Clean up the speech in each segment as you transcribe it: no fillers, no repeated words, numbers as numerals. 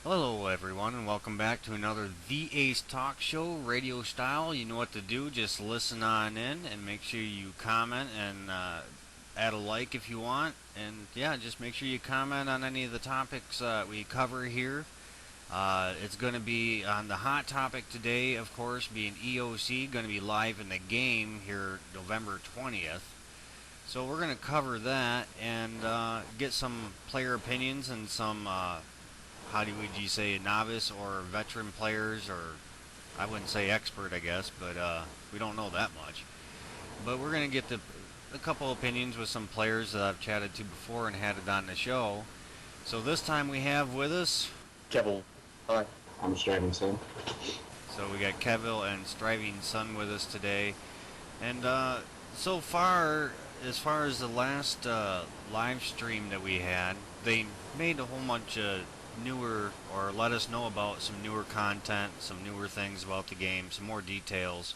Hello everyone and welcome back to another The Ace Talk Show, radio style. You know what to do, just listen on in and make sure you comment and add a like if you want. And yeah, just make sure you comment on any of the topics we cover here. It's going to be on the hot topic today, of course, being EOC, going to be live in the game here November 20th. So we're going to cover that and get some player opinions and some would you say novice or veteran players, or I wouldn't say expert, I guess, but we don't know that much. But we're going to get a couple opinions with some players that I've chatted to before and had it on the show. So this time we have with us. Kevil. Hi. I'm Striving Sun. So we got Kevil and Striving Sun with us today. And so far, as far as the last live stream that we had, they made a whole bunch of newer, or let us know about some newer content, some newer things about the game, some more details.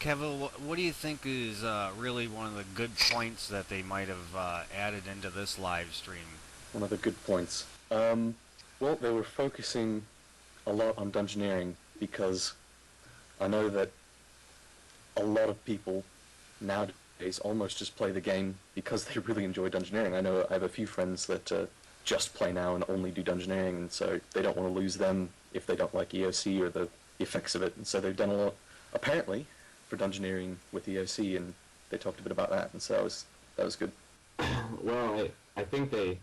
Kevin, what do you think is really one of the good points that they might have added into this live stream? One of the good points. Well, they were focusing a lot on dungeoneering because I know that a lot of people nowadays almost just play the game because they really enjoy dungeoneering. I know I have a few friends that just play now and only do dungeoneering, and so they don't want to lose them if they don't like EOC or the effects of it. And so they've done a lot, apparently, for dungeoneering with EOC, and they talked a bit about that, and so that was good. Well, I think they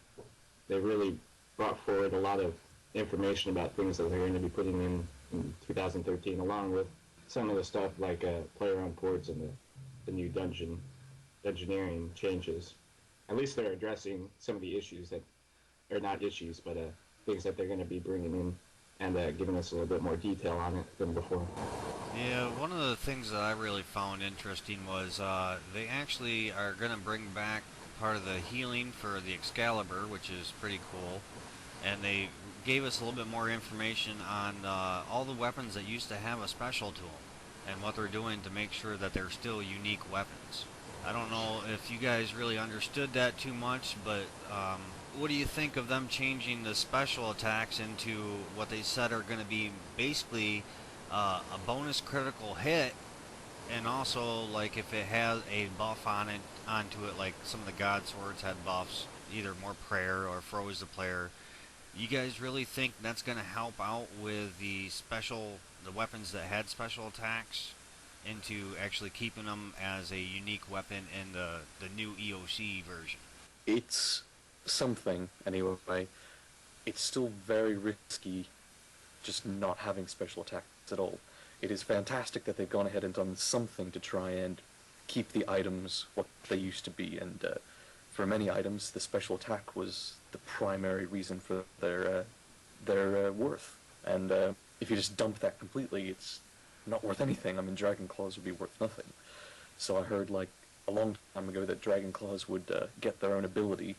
really brought forward a lot of information about things that they're going to be putting in 2013, along with some of the stuff like player-owned ports and the new dungeoneering changes. At least they're addressing some of the issues that, or not issues, but things that they're going to be bringing in and giving us a little bit more detail on it than before. Yeah, one of the things that I really found interesting was they actually are going to bring back part of the healing for the Excalibur, which is pretty cool. And they gave us a little bit more information on all the weapons that used to have a special to them and what they're doing to make sure that they're still unique weapons. I don't know if you guys really understood that too much, but what do you think of them changing the special attacks into what they said are going to be basically a bonus critical hit, and also like if it has a buff on it onto it, like some of the god swords had buffs, either more prayer or froze the player. You guys really think that's going to help out with the weapons that had special attacks, into actually keeping them as a unique weapon in the new EOC version? It's something, anyway. It's still very risky just not having special attacks at all. It is fantastic that they've gone ahead and done something to try and keep the items what they used to be, and for many items, the special attack was the primary reason for their worth. And if you just dump that completely, it's not worth anything. I mean, Dragon Claws would be worth nothing. So I heard, like, a long time ago that Dragon Claws would get their own ability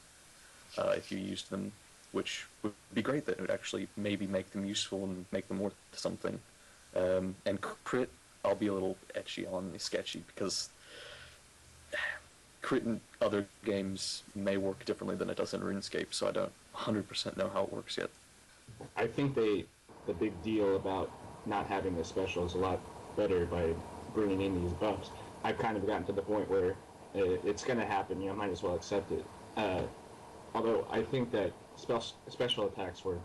if you used them, which would be great. That it would actually maybe make them useful and make them worth something. And crit, I'll be a little etchy on the sketchy, because crit in other games may work differently than it does in RuneScape, so I don't 100% know how it works yet. I think the big deal about not having the special is a lot better by bringing in these buffs. I've kind of gotten to the point where it's going to happen, might as well accept it. Although I think that special attacks were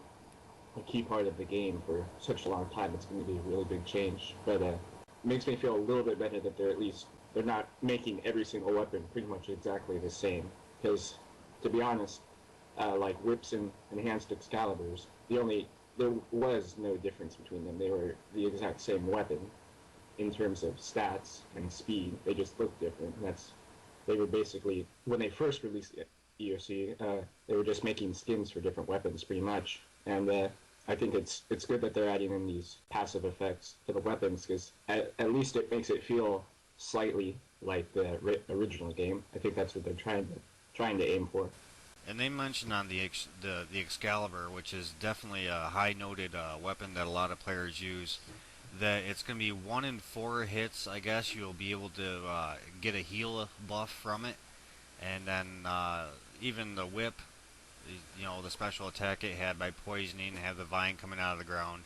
a key part of the game for such a long time, it's going to be a really big change. But it makes me feel a little bit better that they're not making every single weapon pretty much exactly the same. Because, to be honest, like whips and enhanced Excaliburs, there was no difference between them. They were the exact same weapon in terms of stats and speed. They just looked different. They were basically, when they first released EOC, they were just making skins for different weapons pretty much. And I think it's good that they're adding in these passive effects to the weapons, because at least it makes it feel slightly like the original game. I think that's what they're trying to aim for. And they mentioned on the Excalibur, which is definitely a high noted weapon that a lot of players use, that it's going to be 1 in 4 hits, I guess, you'll be able to get a heal buff from it. And then even the whip, you know, the special attack it had by poisoning, have the vine coming out of the ground.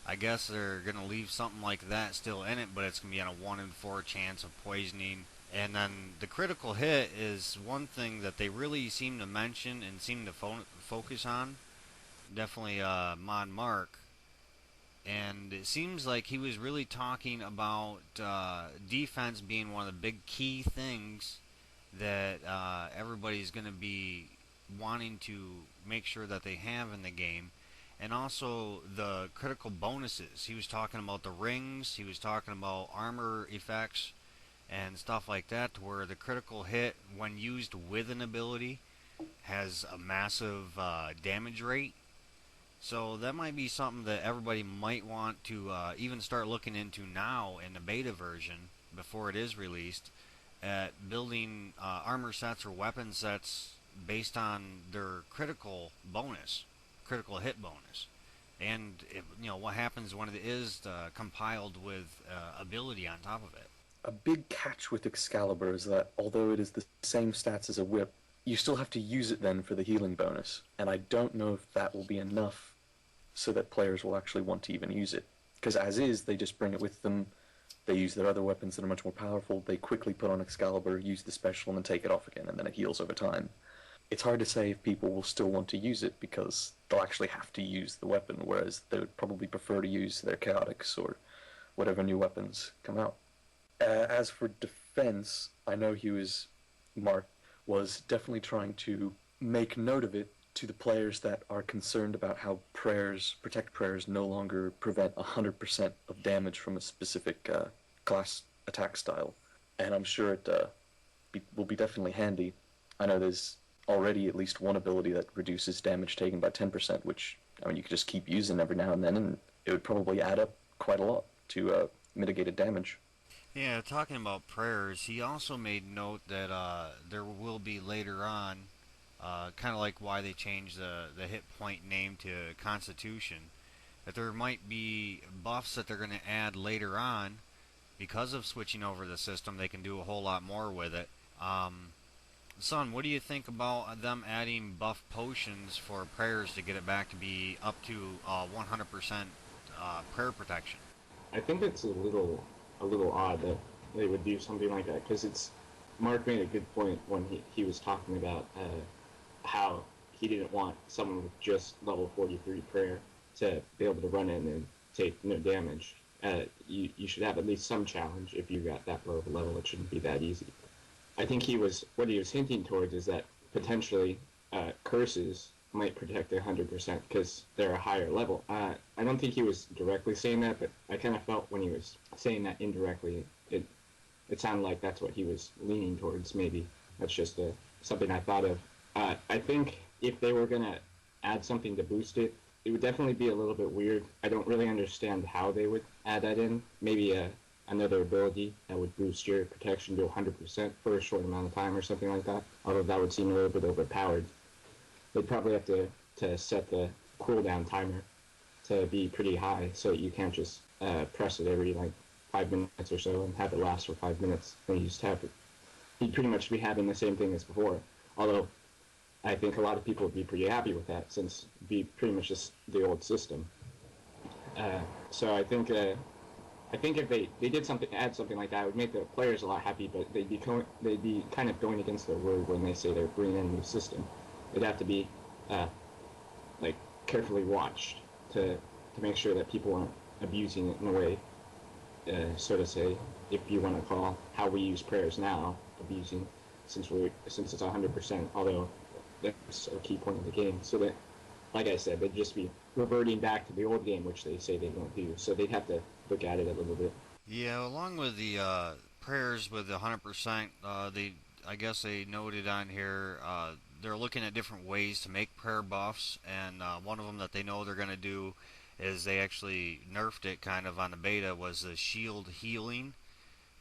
I guess they're gonna leave something like that still in it, but it's gonna be on a 1 in 4 chance of poisoning. And then the critical hit is one thing that they really seem to mention and seem to focus on. Definitely Mon Mark. And it seems like he was really talking about defense being one of the big key things that everybody's going to be wanting to make sure that they have in the game. And also the critical bonuses. He was talking about the rings, he was talking about armor effects and stuff like that, to where the critical hit, when used with an ability, has a massive damage rate. So that might be something that everybody might want to even start looking into now in the beta version before it is released, at building armor sets or weapon sets based on their critical bonus, critical hit bonus, and you know what happens when it is compiled with ability on top of it. A big catch with Excalibur is that although it is the same stats as a whip, you still have to use it then for the healing bonus, and I don't know if that will be enough so that players will actually want to even use it. Because as is, they just bring it with them, they use their other weapons that are much more powerful, they quickly put on Excalibur, use the special, and then take it off again, and then it heals over time. It's hard to say if people will still want to use it because they'll actually have to use the weapon, whereas they would probably prefer to use their chaotics or whatever new weapons come out. As for defense, I know Mark was definitely trying to make note of it to the players that are concerned about how protect prayers no longer prevent 100% of damage from a specific class attack style. And I'm sure it will be definitely handy. I know there's already at least one ability that reduces damage taken by 10%, which, I mean, you could just keep using every now and then, and it would probably add up quite a lot to mitigated damage. Yeah, talking about prayers, he also made note that there will be later on, kind of like why they changed the hit point name to Constitution, that there might be buffs that they're going to add later on because of switching over the system. They can do a whole lot more with it. Um, Son, what do you think about them adding buff potions for prayers to get it back to be up to 100% prayer protection? I think it's a little odd that they would do something like that because it's Mark made a good point when he was talking about how he didn't want someone with just level 43 prayer to be able to run in and take no damage. You should have at least some challenge if you got that low of a level. It shouldn't be that easy. I think what he was hinting towards is that potentially curses might protect 100% because they're a higher level. I don't think he was directly saying that, but I kind of felt when he was saying that indirectly, it sounded like that's what he was leaning towards. Maybe that's just something I thought of. I think if they were gonna add something to boost it, it would definitely be a little bit weird. I don't really understand how they would add that in. Maybe another ability that would boost your protection to 100% for a short amount of time or something like that. Although that would seem a little bit overpowered. They'd probably have to set the cooldown timer to be pretty high so that you can't just press it every like 5 minutes or so and have it last for 5 minutes. And you just have it. You'd pretty much be having the same thing as before. Although I think a lot of people would be pretty happy with that since it'd be pretty much just the old system. So I think if they did add something like that, it would make the players a lot happy, but they'd be kind of going against their word when they say they're bringing in a new system. It'd have to be uh, like carefully watched to make sure that people aren't abusing it in a way, so to say, if you want to call how we use prayers now abusing, since it's 100%. Although that's a key point of the game, so that, like I said, they'd just be reverting back to the old game, which they say they won't do. So they'd have to look at it a little bit. Yeah, along with the prayers with 100%, I guess they noted on here they're looking at different ways to make prayer buffs, and one of them that they know they're going to do is they actually nerfed it kind of on the beta was the shield healing.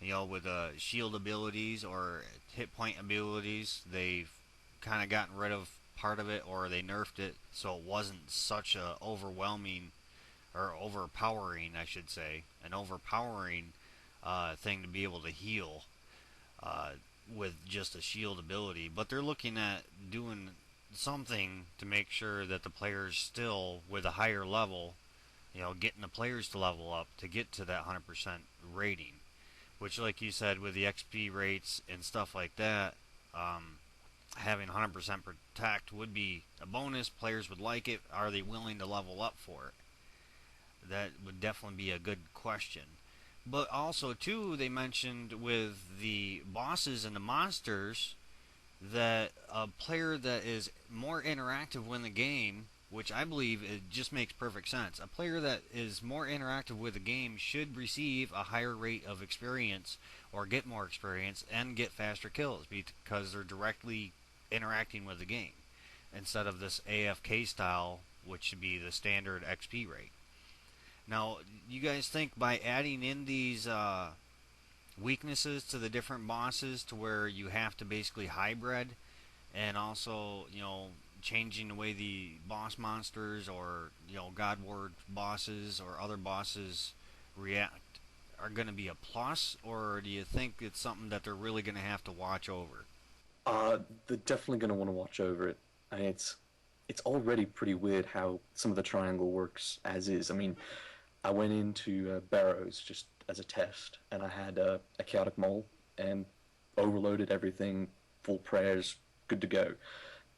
You know, with shield abilities or hit point abilities, they've kind of gotten rid of part of it, or they nerfed it so it wasn't such a overwhelming or overpowering, I should say, an overpowering thing to be able to heal uh, with just a shield ability. But they're looking at doing something to make sure that the players still, with a higher level, getting the players to level up to get to that 100% rating. Which, like you said, with the XP rates and stuff like that, having 100% protect would be a bonus. Players would like it. Are they willing to level up for it? That would definitely be a good question. But also, too, they mentioned with the bosses and the monsters that a player that is more interactive with the game, which I believe it just makes perfect sense. A player that is more interactive with the game should receive a higher rate of experience or get more experience and get faster kills because they're directly interacting with the game instead of this AFK style, which should be the standard XP rate. Now, you guys think by adding in these weaknesses to the different bosses to where you have to basically hybrid and also, changing the way the boss monsters or, God Ward bosses or other bosses react are going to be a plus, or do you think it's something that they're really going to have to watch over? They're definitely going to want to watch over it. I mean, it's already pretty weird how some of the triangle works as is. I mean, I went into Barrows just as a test, and I had a chaotic mole and overloaded everything, full prayers, good to go.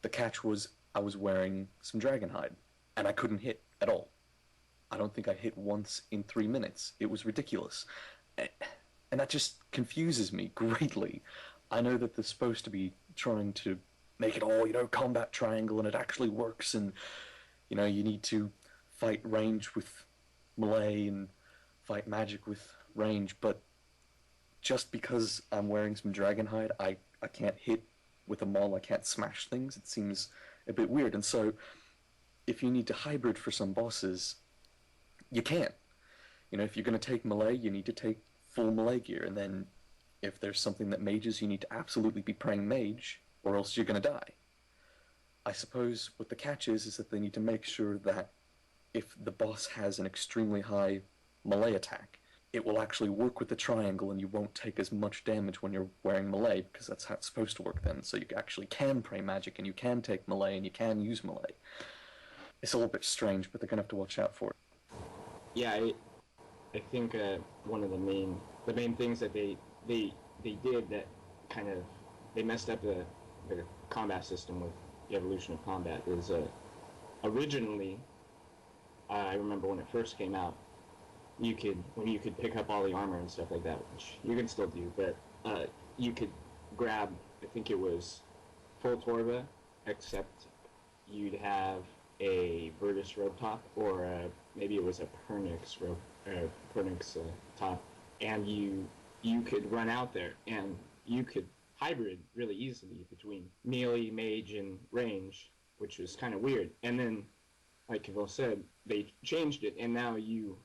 The catch was I was wearing some dragonhide, and I couldn't hit at all. I don't think I hit once in 3 minutes. It was ridiculous. And that just confuses me greatly. I know that they're supposed to be trying to make it all, combat triangle, and it actually works, and, you need to fight range with melee and fight magic with range, but just because I'm wearing some dragonhide, I can't hit with a maul, I can't smash things. It seems a bit weird. And so, if you need to hybrid for some bosses, you can't. If you're going to take melee, you need to take full melee gear, and then if there's something that mages, you need to absolutely be praying mage, or else you're going to die. I suppose what the catch is that they need to make sure that if the boss has an extremely high melee attack, it will actually work with the triangle and you won't take as much damage when you're wearing melee, because that's how it's supposed to work then. So you actually can pray magic and you can take melee and you can use melee. It's a little bit strange, but they're going to have to watch out for it. Yeah, I think one of the main things that they did that kind of they messed up the combat system with the evolution of combat is originally I remember when it first came out, you could pick up all the armor and stuff like that, which you can still do, but you could grab, I think it was full Torva, except you'd have a Virtus robe top, or maybe it was a Pernix robe, Pernix top, and you could run out there and you could hybrid really easily between melee, mage, and range, which was kind of weird. And then, like Kavil said, they changed it, and now you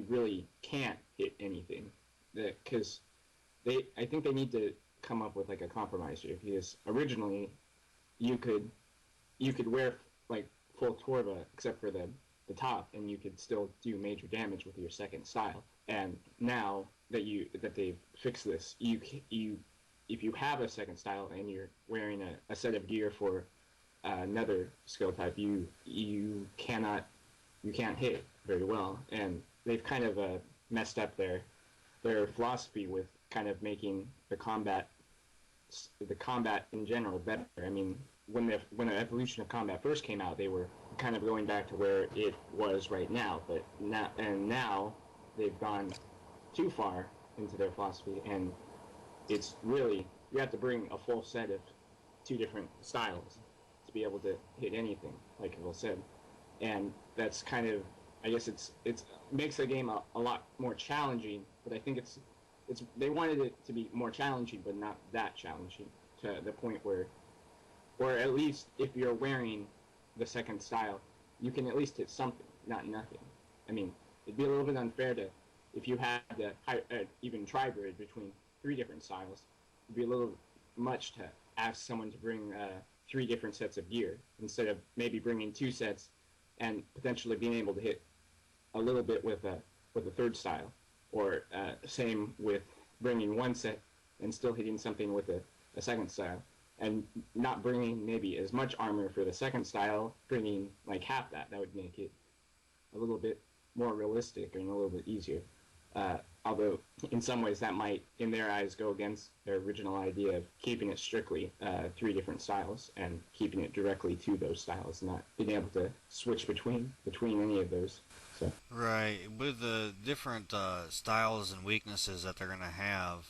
really can't hit anything, because I think they need to come up with like a compromise here, because originally you could wear like full Torva except for the top, and you could still do major damage with your second style. And now that they've fixed this, you if you have a second style and you're wearing a set of gear for another skill type, you can't hit very well. And they've kind of messed up their philosophy with kind of making the combat in general better. I mean, when the evolution of combat first came out, they were kind of going back to where it was right now, but now they've gone too far into their philosophy, and it's really, you have to bring a full set of two different styles to be able to hit anything, like Will said. And that's kind of, I guess it's makes the game a lot more challenging, but I think it's they wanted it to be more challenging, but not that challenging, to the point where, or at least if you're wearing the second style, you can at least hit something, not nothing. I mean, it'd be a little bit unfair to, if you had to even tribrid between three different styles, it'd be a little much to ask someone to bring 3 different sets of gear instead of maybe bringing 2 sets and potentially being able to hit a little bit with a third style, or same with bringing 1 set and still hitting something with a second style. and not bringing maybe as much armor for the second style, bringing like half that. That would make it a little bit more realistic and a little bit easier. Although in some ways that might, in their eyes, go against their original idea of keeping it strictly 3 different styles and keeping it directly to those styles, not being able to switch between any of those. So Right, with the different styles and weaknesses that they're going to have,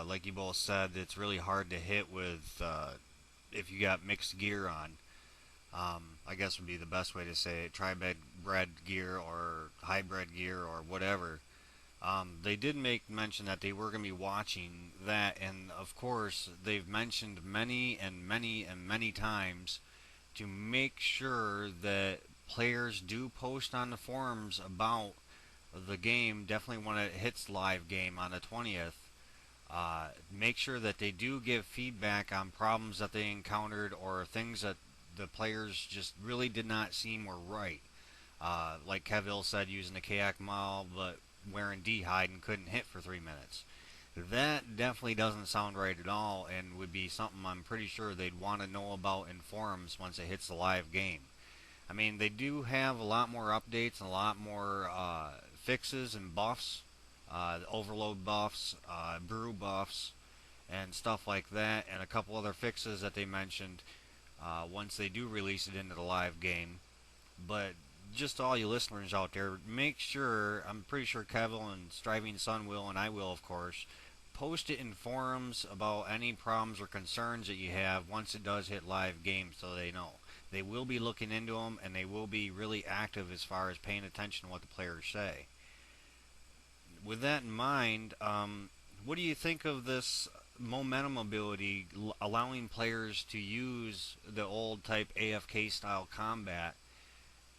like you both said, it's really hard to hit with if you got mixed gear on. I guess would be the best way to say it, tri-bred gear or hybrid gear or whatever. They did make mention that they were going to be watching that, and of course, they've mentioned many and many and many times to make sure that players do post on the forums about the game, definitely when it hits live game on the 20th. Make sure that they do give feedback on problems that they encountered or things that the players just really did not seem were right. Like Kevil said, using the Kayak Mall, but wearing D-hide and couldn't hit for 3 minutes. That definitely doesn't sound right at all, and would be something I'm pretty sure they'd want to know about in forums once it hits the live game. I mean, they do have a lot more updates and a lot more fixes and buffs, overload buffs, brew buffs, and stuff like that, and a couple other fixes that they mentioned once they do release it into the live game. But just all you listeners out there, make sure, I'm pretty sure Kevil and Striving Sun will, and I will, of course, post it in forums about any problems or concerns that you have once it does hit live game so they know. They will be looking into them, and they will be really active as far as paying attention to what the players say. With that in mind, what do you think of this momentum ability allowing players to use the old type AFK style combat,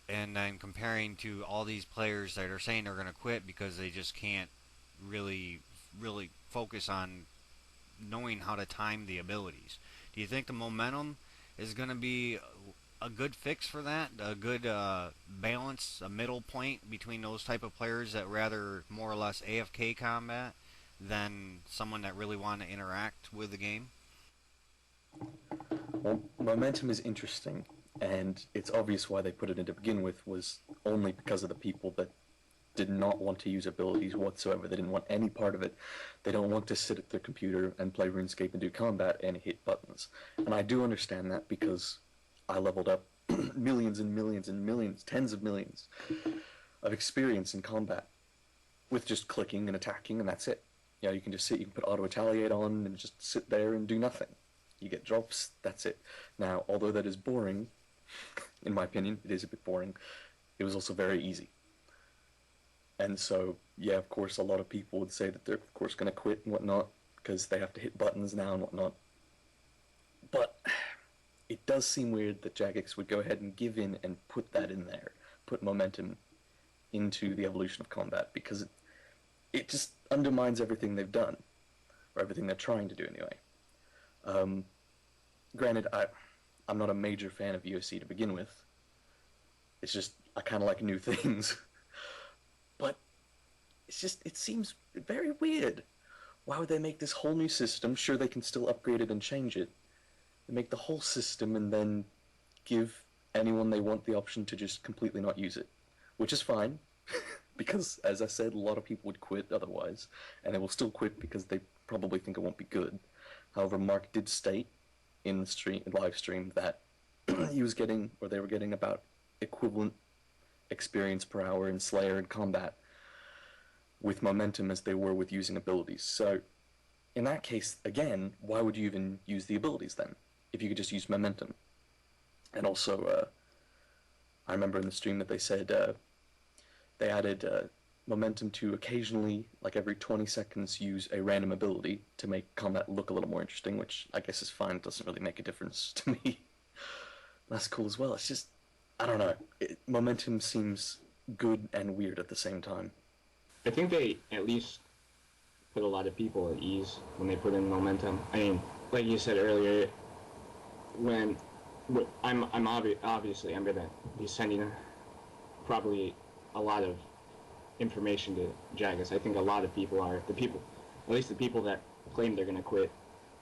and then comparing to all these players that are saying they're going to quit because they just can't really focus on knowing how to time the abilities? Do you think the momentum is going to be a good fix for that? A good balance, a middle point between those type of players that rather more or less AFK combat than someone that really want to interact with the game? Well, momentum is interesting, and it's obvious why they put it in to begin with was only because of the people that did not want to use abilities whatsoever. They didn't want any part of it. They don't want to sit at their computer and play RuneScape and do combat and hit buttons. And I do understand that because I leveled up millions and millions and millions, tens of millions of experience in combat with just clicking and attacking, and that's it. You know, you can just sit, you can put auto-retaliate on and just sit there and do nothing. You get drops, that's it. Now, although that is boring, in my opinion, it is a bit boring, it was also very easy. And so, yeah, of course, a lot of people would say that they're, of course, going to quit and whatnot, because they have to hit buttons now and whatnot. But it does seem weird that Jagex would go ahead and give in and put that in there, put momentum into the evolution of combat, because it just undermines everything they've done, or everything they're trying to do anyway. Granted, I'm not a major fan of Eoc to begin with. It's just, I kind of like new things. But it's just, it seems very weird. Why would they make this whole new system? Sure, they can still upgrade it and change it. They make the whole system and then give anyone they want the option to just completely not use it. Which is fine, because, as I said, a lot of people would quit otherwise, and they will still quit because they probably think it won't be good. However, Mark did state in the live stream that he was getting, or they were getting, about equivalent experience per hour in Slayer and combat with momentum as they were with using abilities. So, in that case, again, why would you even use the abilities then, if you could just use momentum? And also, I remember in the stream that they said they added momentum to occasionally, like every 20 seconds, use a random ability to make combat look a little more interesting, which I guess is fine. It doesn't really make a difference to me. That's cool as well. It's just, I don't know. Momentum seems good and weird at the same time. I think they at least put a lot of people at ease when they put in momentum. I mean, like you said earlier, when obviously I'm gonna be sending probably a lot of information to Jagex. I think a lot of people are, at least the people that claim they're gonna quit,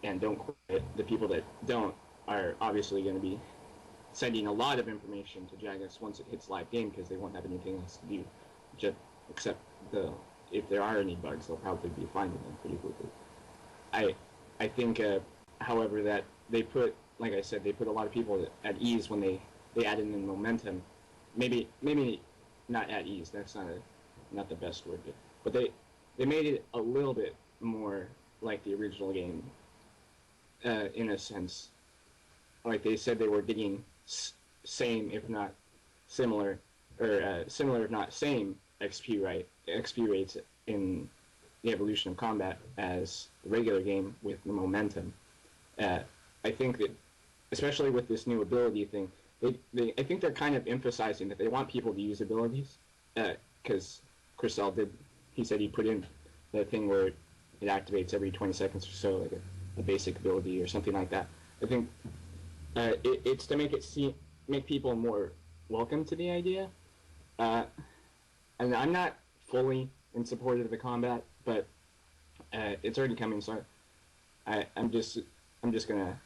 and don't quit, the people that don't are obviously going to be sending a lot of information to Jagex once it hits live game because they won't have anything else to do, just except the if there are any bugs, they'll probably be finding them pretty quickly. I I think, however, that they put, like I said, they put a lot of people at ease when they added in momentum. Maybe not at ease. That's not the best word, but they made it a little bit more like the original game, in a sense. Like they said, they were getting same if not similar, or similar if not same XP rates in the evolution of combat as the regular game with the momentum. Uh, I think that, especially with this new ability thing, I think they're kind of emphasizing that they want people to use abilities, because Chriselle did. He said he put in the thing where it activates every 20 seconds or so, like a basic ability or something like that. I think it's to make people more welcome to the idea. Uh, and I'm not fully in support of the combat, but it's already coming, so I'm just gonna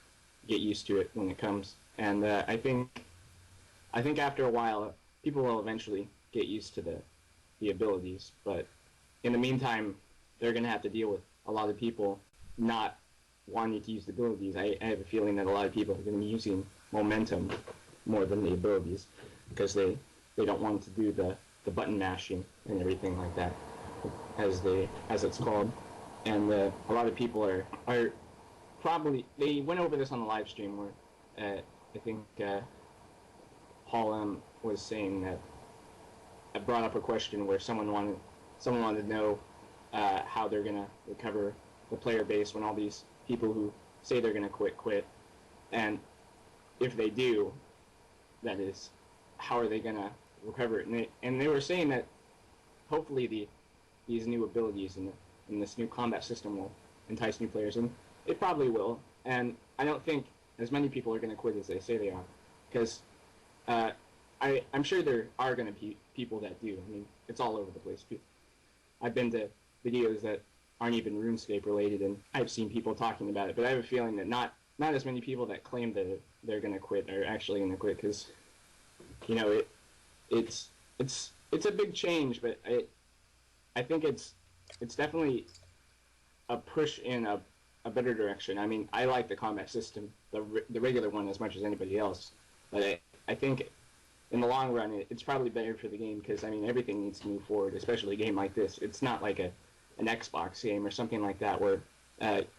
get used to it when it comes. And I think after a while, people will eventually get used to the abilities. But in the meantime, they're gonna have to deal with a lot of people not wanting to use the abilities. I have a feeling that a lot of people are going to be using momentum more than the abilities because they don't want to do the button mashing and everything like that, as it's called. And a lot of people are probably, they went over this on the live stream where I think Paul M was saying that I brought up a question where someone wanted to know how they're gonna recover the player base when all these people who say they're gonna quit, and if they do, that is, how are they gonna recover it? And they were saying that hopefully these new abilities and this new combat system will entice new players, and it probably will. And I don't think as many people are gonna quit as they say they are, because I'm sure there are gonna be people that do. I mean, it's all over the place. I've been to videos that aren't even RuneScape related, and I've seen people talking about it. But I have a feeling that not as many people that claim that they're going to quit are actually going to quit, because it's a big change. But I think it's definitely a push in a better direction. I mean, I like the combat system, the regular one, as much as anybody else. But I think in the long run, it's probably better for the game, because I mean, everything needs to move forward, especially a game like this. It's not like an Xbox game or something like that where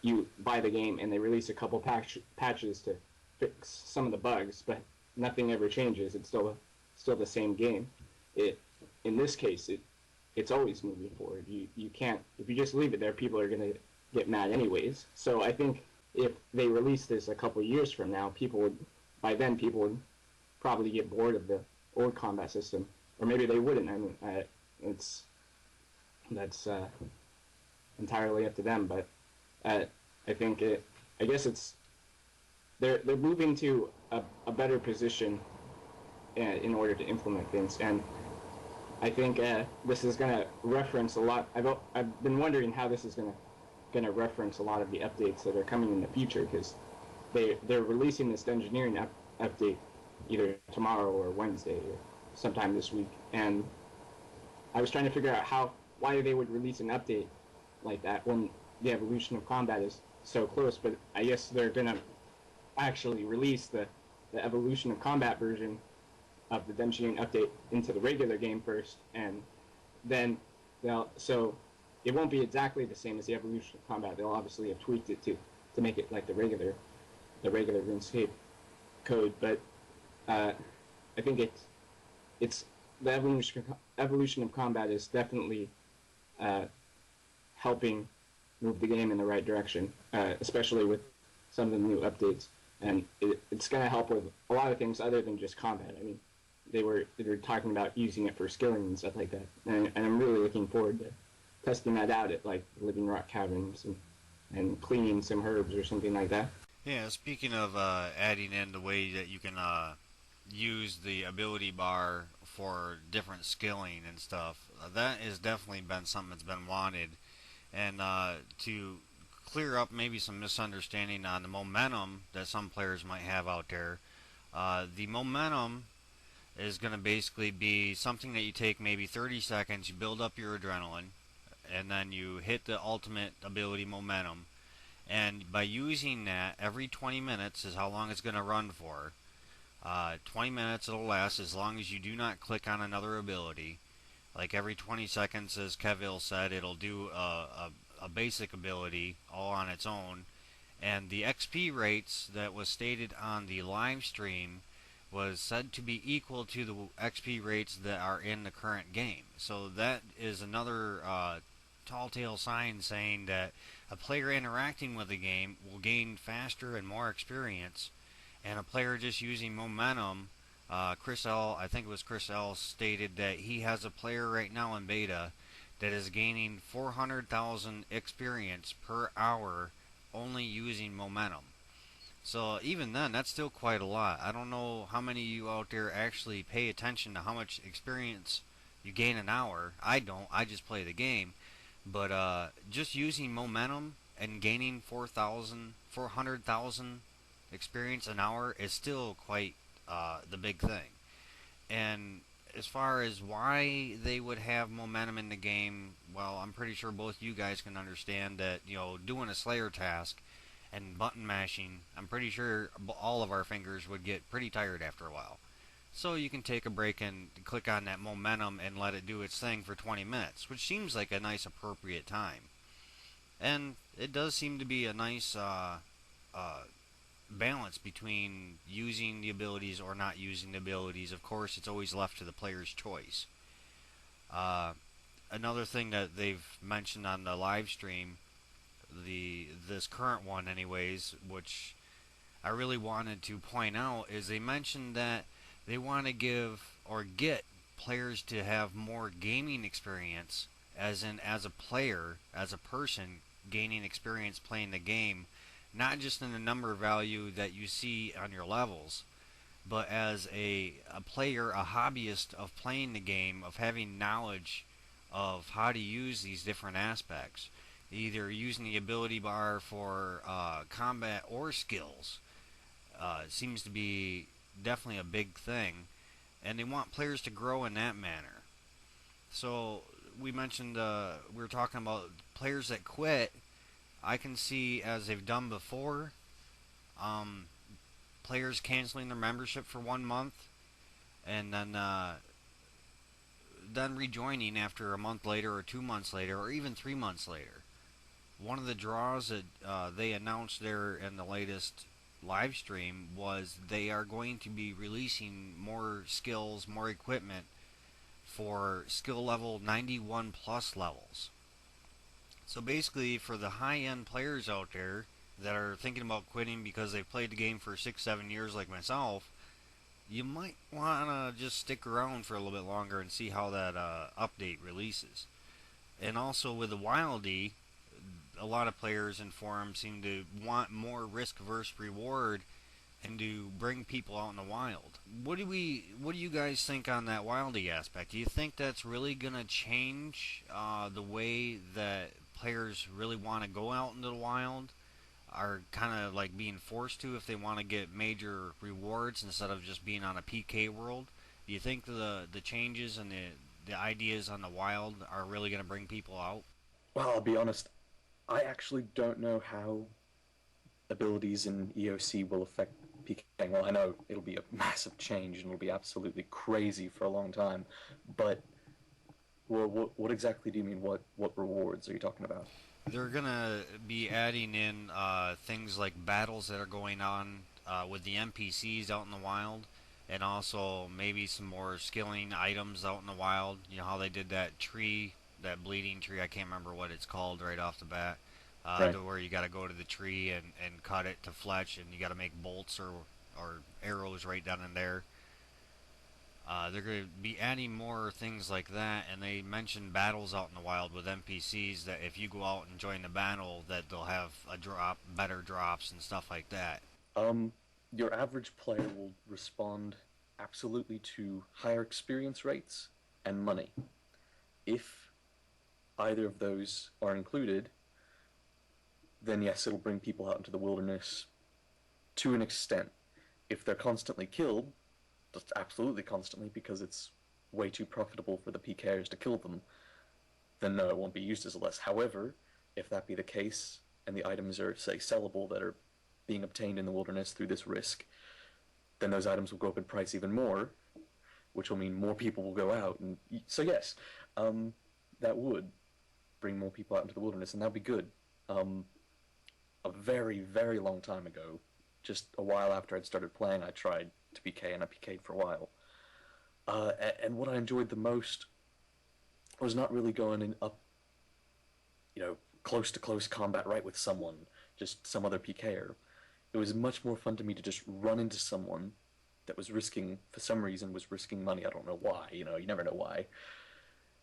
you buy the game and they release a couple patches to fix some of the bugs, but nothing ever changes. It's still the same game. In this case, it's always moving forward. You can't, if you just leave it there, people are gonna get mad anyways. So I think if they release this a couple years from now, by then people would probably get bored of the old combat system, or maybe they wouldn't. I mean, that's entirely up to them. But I think I guess they're moving to a better position in order to implement things, and I think this is going to reference a lot. I've been wondering how this is going to reference a lot of the updates that are coming in the future, because they're releasing this engineering update either tomorrow or Wednesday or sometime this week, and I was trying to figure out why they would release an update like that when the evolution of combat is so close. But I guess they're gonna actually release the evolution of combat version of the Dungeoneering update into the regular game first, and then so it won't be exactly the same as the evolution of combat. They'll obviously have tweaked it to make it like the regular RuneScape code. But I think it's the evolution of combat is definitely helping move the game in the right direction, especially with some of the new updates. And it's going to help with a lot of things other than just combat. I mean, they were talking about using it for skilling and stuff like that. And I'm really looking forward to testing that out at like Living Rock Caverns and cleaning some herbs or something like that. Yeah, speaking of adding in the way that you can use the ability bar for different skilling and stuff, that has definitely been something that's been wanted. And to clear up maybe some misunderstanding on the momentum that some players might have out there. The momentum is going to basically be something that you take maybe 30 seconds, you build up your adrenaline, and then you hit the ultimate ability momentum. And by using that, every 20 minutes is how long it's going to run for. 20 minutes it'll last as long as you do not click on another ability. Like every 20 seconds, as Kevil said, it'll do a basic ability all on its own. And the XP rates that was stated on the live stream was said to be equal to the XP rates that are in the current game. So that is another tall tale sign saying that a player interacting with the game will gain faster and more experience, and a player just using momentum. Chris L, I think it was Chris L, stated that he has a player right now in beta that is gaining 400,000 experience per hour only using momentum. So even then, that's still quite a lot. I don't know how many of you out there actually pay attention to how much experience you gain an hour. I don't. I just play the game. But just using momentum and gaining 400,000 experience an hour is still quite the big thing. And as far as why they would have momentum in the game, well, I'm pretty sure both you guys can understand that, doing a Slayer task and button mashing, I'm pretty sure all of our fingers would get pretty tired after a while. So you can take a break and click on that momentum and let it do its thing for 20 minutes, which seems like a nice appropriate time. And it does seem to be a nice balance between using the abilities or not using the abilities. Of course, it's always left to the player's choice. Another thing that they've mentioned on the live stream, this current one anyways, which I really wanted to point out, is they mentioned that they want to give or get players to have more gaming experience, as in as a player, as a person gaining experience playing the game, not just in the number value that you see on your levels, but as a player, a hobbyist of playing the game, of having knowledge of how to use these different aspects, either using the ability bar for combat or skills. Seems to be definitely a big thing, and they want players to grow in that manner. So we mentioned we were talking about players that quit. I can see, as they've done before, um, players canceling their membership for 1 month and then rejoining after a month later or 2 months later or even 3 months later. One of the draws that they announced there in the latest live stream was they are going to be releasing more skills, more equipment for skill level 91 plus levels. So basically, for the high-end players out there that are thinking about quitting because they've played the game for 6, 7 years like myself, you might want to just stick around for a little bit longer and see how that update releases. And also with the Wildy, a lot of players in forums seem to want more risk-averse reward and to bring people out in the wild. What do you guys think on that Wildy aspect? Do you think that's really gonna change the way that players really want to go out into the wild? Are kind of like being forced to if they want to get major rewards instead of just being on a PK world? Do you think the changes and the ideas on the wild are really going to bring people out? Well, I'll be honest, I actually don't know how abilities in EOC will affect PKing. Well, I know it'll be a massive change and it'll be absolutely crazy for a long time, but what exactly do you mean? What rewards are you talking about? They're gonna be adding in things like battles that are going on with the NPCs out in the wild, and also maybe some more skilling items out in the wild. You know how they did that tree, that bleeding tree. I can't remember what it's called right off the bat. Right. To where you got to go to the tree and cut it to fletch, and you got to make bolts or arrows right down in there. They're going to be adding more things like that, and they mentioned battles out in the wild with NPCs that if you go out and join the battle, that they'll have a drop, better drops and stuff like that. Um, your average player will respond absolutely to higher experience rates and money. If either of those are included, then yes, it'll bring people out into the wilderness to an extent. If they're constantly killed, just absolutely constantly, because it's way too profitable for the PKers to kill them, then no, it won't be used as a list. However, if that be the case, and the items are, say, sellable that are being obtained in the wilderness through this risk, then those items will go up in price even more, which will mean more people will go out. And so yes, that would bring more people out into the wilderness, and that'd be good. A very, very long time ago, just a while after I'd started playing, I tried to PK, and I PK'd for a while. And what I enjoyed the most was not really going in up, close to close combat right with someone, just some other PKer. It was much more fun to me to just run into someone that was risking, for some reason, was risking money. I don't know why, you never know why.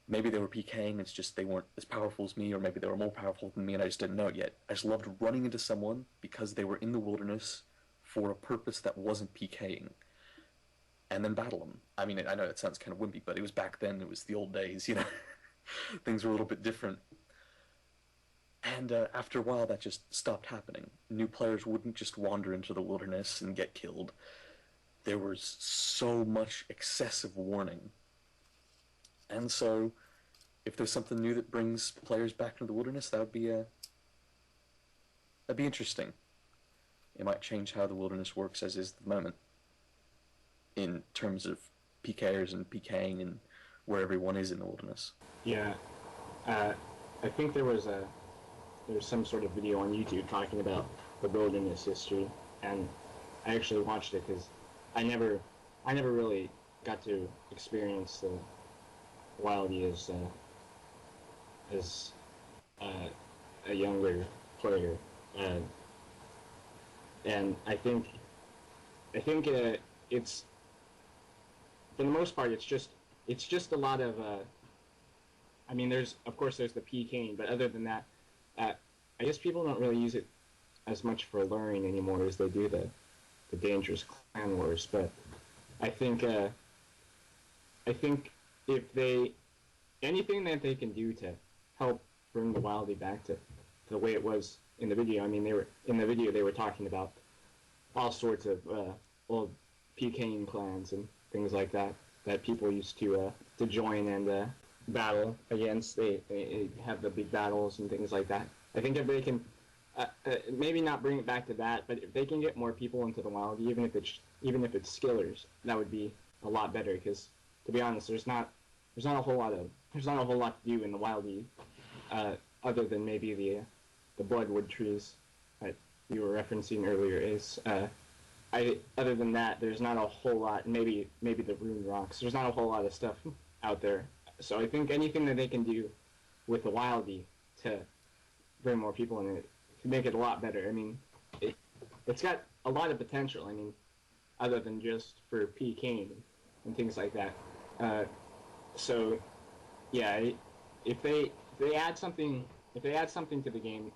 Maybe they were PKing, it's just they weren't as powerful as me, or maybe they were more powerful than me and I just didn't know it yet. I just loved running into someone because they were in the wilderness for a purpose that wasn't PKing, and then battle them. I mean, I know it sounds kind of wimpy, but it was back then, it was the old days, Things were a little bit different. And after a while, that just stopped happening. New players wouldn't just wander into the wilderness and get killed. There was so much excessive warning. And so, if there's something new that brings players back into the wilderness, that'd be interesting. It might change how the wilderness works as is at the moment, in terms of PKers and PKing and where everyone is in the wilderness. Yeah, I think there was some sort of video on YouTube talking about the wilderness history, and I actually watched it because I never really got to experience the Wildy as a younger player, and I think it's, for the most part, it's just a lot of I mean, there's the PKing, but other than that, I guess people don't really use it as much for luring anymore as they do the dangerous clan wars. But I think if anything that they can do to help bring the Wildy back to the way it was in the video. I mean, they were talking about all sorts of old PKing clans and things like that people used to join and battle against. They have the big battles and things like that. I think if they can maybe not bring it back to that, but if they can get more people into the Wild, even if it's skillers, that would be a lot better. Because to be honest, there's not a whole lot to do in the Wildy, other than maybe the bloodwood trees that you were referencing earlier. Other than that, there's not a whole lot. Maybe the rune rocks. There's not a whole lot of stuff out there. So I think anything that they can do with the Wildy to bring more people in it to make it a lot better. I mean, it's got a lot of potential. I mean, other than just for PKing and things like that. So yeah, if they add something to the game,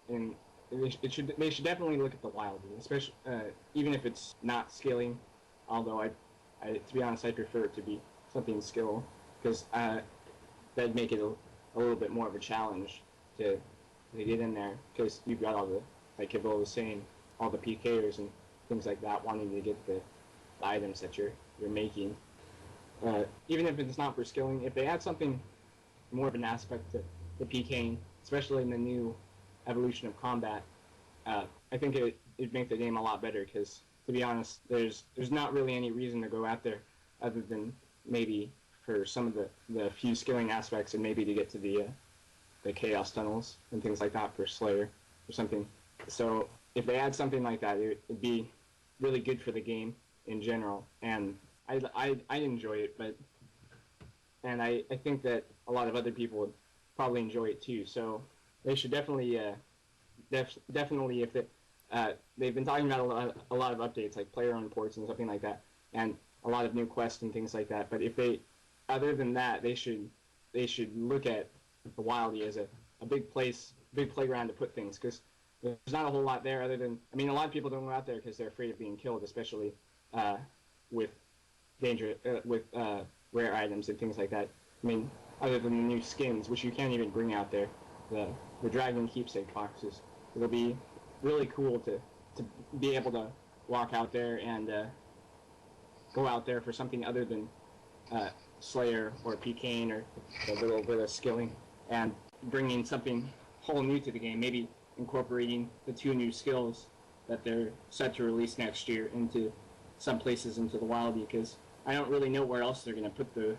and they should definitely look at the Wildy, especially even if it's not scaling. Although I to be honest, I prefer it to be something skill, because that'd make it a little bit more of a challenge to get in there, because you've got all the, like Kibble was saying, all the PKers and things like that wanting to get the items that you're making. Even if it's not for skilling, if they add something more of an aspect to the PKing, especially in the new evolution of combat, I think it'd make the game a lot better, because to be honest, there's not really any reason to go out there other than maybe for some of the few skilling aspects, and maybe to get to the chaos tunnels and things like that for Slayer or something. So if they add something like that, it'd be really good for the game in general, and I enjoy it, and I think that a lot of other people would probably enjoy it too. So they should definitely definitely, if they've been talking about a lot of updates, like player reports and something like that, and a lot of new quests and things like that. But if they, other than that, they should look at the Wildy as a big playground to put things, because there's not a whole lot there other than, I mean, a lot of people don't go out there because they're afraid of being killed, especially with rare items and things like that. I mean, other than the new skins, which you can't even bring out there, the dragon keepsake boxes, it'll be really cool to be able to walk out there and go out there for something other than uh, Slayer or Pecan or a little bit of skilling, and bringing something whole new to the game. Maybe incorporating the 2 new skills that they're set to release next year into some places into the wild, because I don't really know where else they're going to put the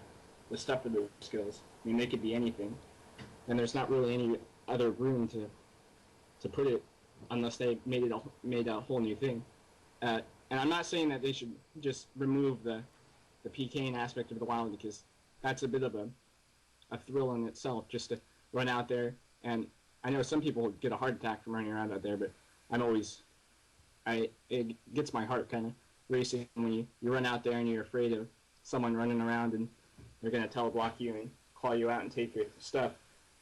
stuff for the skills. I mean, they could be anything, and there's not really any other room to put it unless they made a whole new thing. And I'm not saying that they should just remove the PKing aspect of the wild, because that's a bit of a thrill in itself, just to run out there. And I know some people get a heart attack from running around out there, but it gets my heart kind of racing when you run out there and you're afraid of someone running around and they're going to teleblock you and call you out and take your stuff.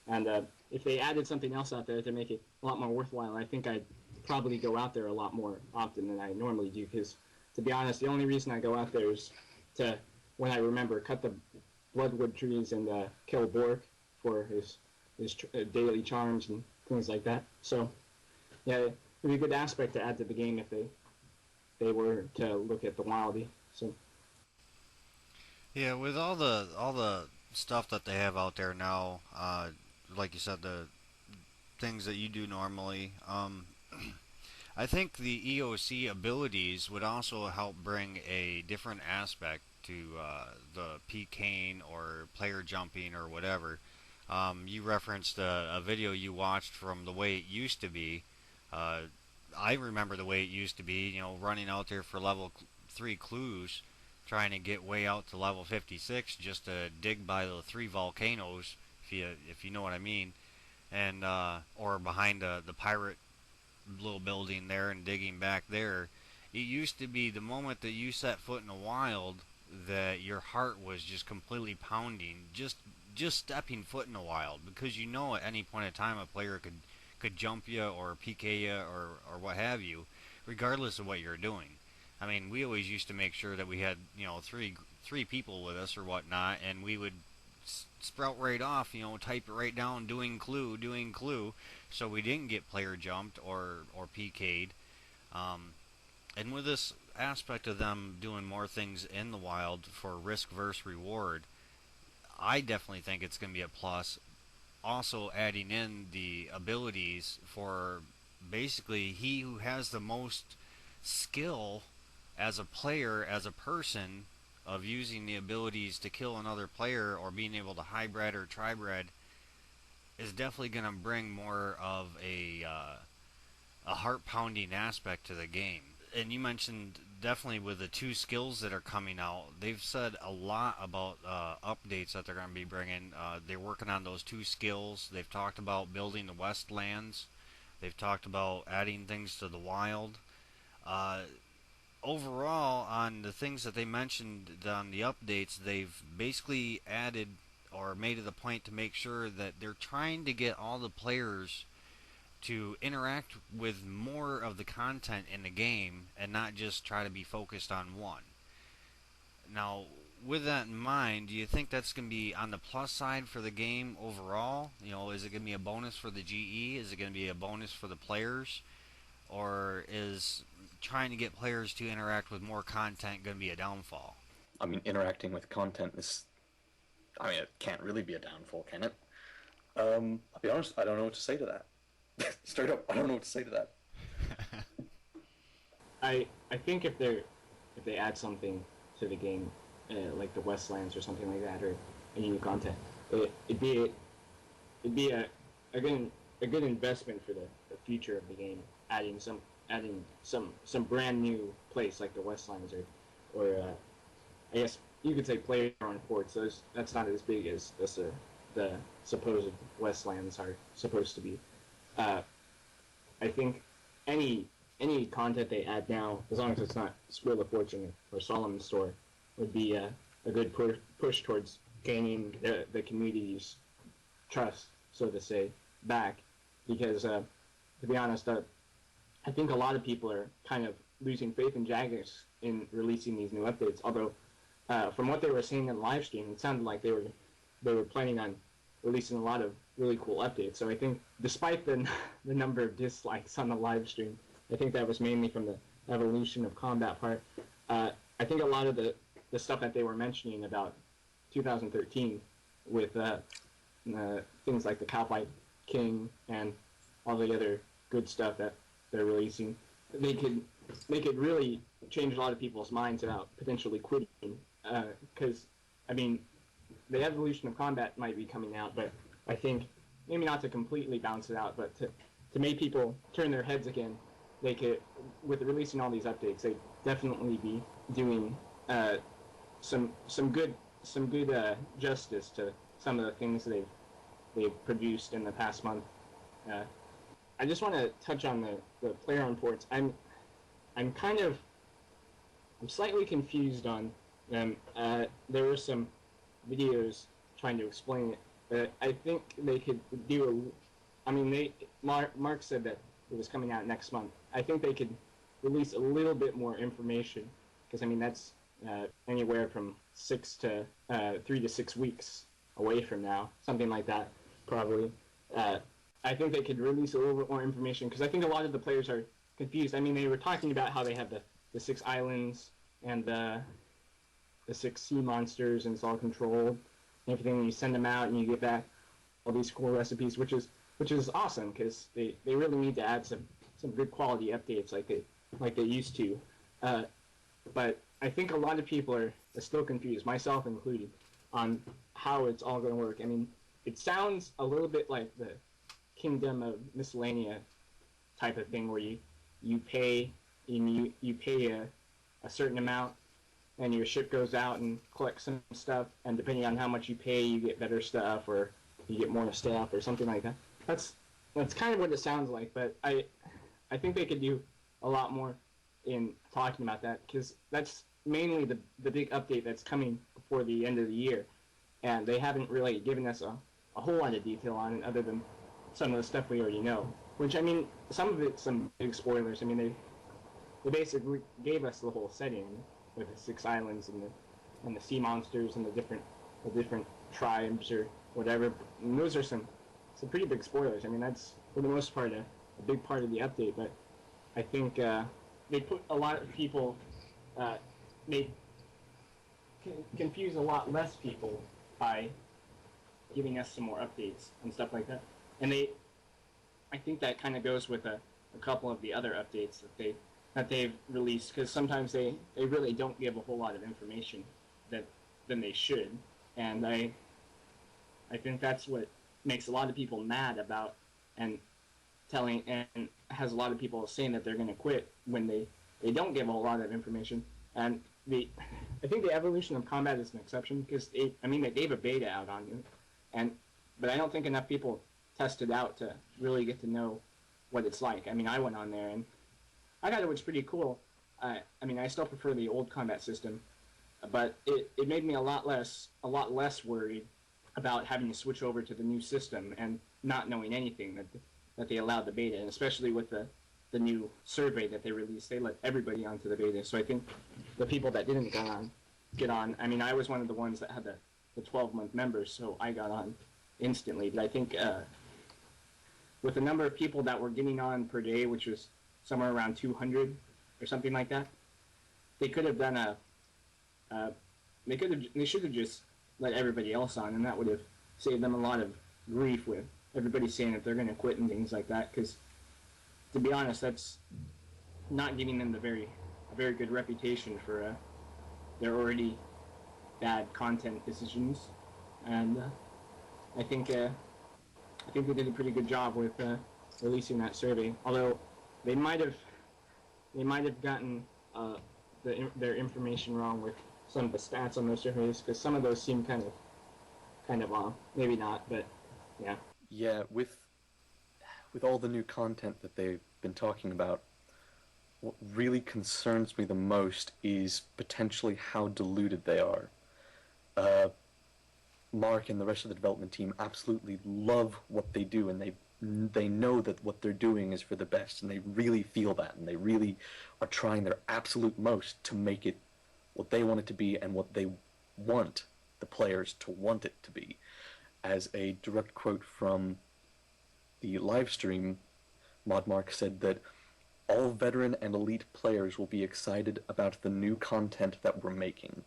And if they added something else out there to make it a lot more worthwhile, I think I'd probably go out there a lot more often than I normally do, because, to be honest, the only reason I go out there is to, when I remember, cut the bloodwood trees and kill Bork for his daily charms and things like that. So, yeah, it'd be a good aspect to add to the game if they were to look at the wildy. So, Yeah, with all the stuff that they have out there now, like you said, the things that you do normally, I think the EOC abilities would also help bring a different aspect to the Pecan or player jumping or whatever. You referenced a video you watched from the way it used to be. Uh, I remember the way it used to be, running out there for level 3 clues, trying to get way out to level 56 just to dig by the 3 volcanoes, if you know what I mean, and or behind the pirate little building there and digging back there. It used to be the moment that you set foot in the wild that your heart was just completely pounding, just stepping foot in the wild, because at any point in time a player could jump you or PK you or what have you, regardless of what you're doing. I mean, we always used to make sure that we had three people with us or whatnot, and we would sprout right off, type it right down, doing clue, so we didn't get player jumped or PK'd. And with this aspect of them doing more things in the wild for risk versus reward, I definitely think it's going to be a plus. Also, adding in the abilities for basically he who has the most skill as a player, as a person, of using the abilities to kill another player or being able to hybrid or tribred, is definitely going to bring more of a heart pounding aspect to the game. And you mentioned definitely with the 2 skills that are coming out, they've said a lot about updates that they're going to be bringing. They're working on those 2 skills. They've talked about building the Westlands. They've talked about adding things to the wild. Uh, Overall, on the things that they mentioned on the updates, they've basically added or made it a point to make sure that they're trying to get all the players to interact with more of the content in the game and not just try to be focused on one. Now, with that in mind, do you think that's going to be on the plus side for the game overall? Is it going to be a bonus for the GE? Is it going to be a bonus for the players? Or is trying to get players to interact with more content going to be a downfall? I mean, interacting with content is... I mean, it can't really be a downfall, can it? I'll be honest, I don't know what to say to that. Straight up, I don't know what to say to that. I think if they add something to the game, like the Westlands or something like that, or any new content, it'd be a good investment for the future of the game. Adding some brand new place like the Westlands, or I guess you could say player on ports. That's not as big as the supposed Westlands are supposed to be. I think any content they add now, as long as it's not Wheel of Fortune or Solomon's Store, would be a good push towards gaining the community's trust, so to say, back. Because, to be honest, I think a lot of people are kind of losing faith in Jagex in releasing these new updates. Although, from what they were saying in the live stream, it sounded like they were planning on releasing a lot of really cool updates. So I think, despite the number of dislikes on the live stream, I think that was mainly from the evolution of combat part. I think a lot of the stuff that they were mentioning about 2013 with things like the Cowfight King and all the other good stuff that they're releasing, they could really change a lot of people's minds about potentially quitting. Because, I mean, the evolution of combat might be coming out, but I think maybe not to completely bounce it out, but to make people turn their heads again, they could, with releasing all these updates, they'd definitely be doing some good justice to some of the things they've produced in the past month. I just want to touch on the player reports. I'm slightly confused on them. There were some videos trying to explain it, but I think they could do Mark said that it was coming out next month. I think they could release a little bit more information, because I mean that's anywhere from 3 to 6 weeks away from now, something like that, probably. I think they could release a little bit more information, because I think a lot of the players are confused. I mean, they were talking about how they have the 6 islands and the 6 sea monsters, and it's all controlled and everything, and you send them out and you get back all these cool recipes, which is awesome, because they really need to add some good quality updates like they used to. But I think a lot of people are still confused, myself included, on how it's all going to work. I mean, it sounds a little bit like the Kingdom of Miscellanea type of thing, where you pay and you pay a certain amount, and your ship goes out and collects some stuff, and depending on how much you pay, you get better stuff, or you get more staff, or something like that. That's kind of what it sounds like, but I think they could do a lot more in talking about that, because that's mainly the big update that's coming before the end of the year, and they haven't really given us a whole lot of detail on it, other than some of the stuff we already know, which, I mean, some of it's some big spoilers. I mean, they basically gave us the whole setting with the 6 islands and the sea monsters and the different tribes or whatever, and those are some pretty big spoilers. I mean, that's, for the most part, a big part of the update, but I think they put a lot of people, they confuse a lot less people by giving us some more updates and stuff like that. And I think that kind of goes with a couple of the other updates that they've released, because sometimes they really don't give a whole lot of information than they should, and I think that's what makes a lot of people mad about, and has a lot of people saying that they're going to quit when they don't give a whole lot of information. And I think the evolution of combat is an exception, because they gave a beta out on it, but I don't think enough people tested out to really get to know what it's like. I mean, I went on there and I thought it was pretty cool. I mean, I still prefer the old combat system, but it made me a lot less worried about having to switch over to the new system and not knowing anything that they allowed the beta, and especially with the new survey that they released. They let everybody onto the beta, so I think the people that didn't get on, I mean, I was one of the ones that had the 12-month members, so I got on instantly. But I think with the number of people that were getting on per day, which was somewhere around 200 or something like that, they could have done they should have just let everybody else on, and that would have saved them a lot of grief with everybody saying that they're going to quit and things like that, because to be honest, that's not giving them a very good reputation for their already bad content decisions. And I think they did a pretty good job with releasing that survey, although they might have gotten their information wrong with some of the stats on those surveys, because some of those seem kind of maybe not, but yeah. Yeah, with all the new content that they've been talking about, what really concerns me the most is potentially how diluted they are. Mark and the rest of the development team absolutely love what they do, and they know that what they're doing is for the best, and they really feel that, and they really are trying their absolute most to make it what they want it to be and what they want the players to want it to be. as a direct quote from the live stream, Modmark said that all veteran and elite players will be excited about the new content that we're making.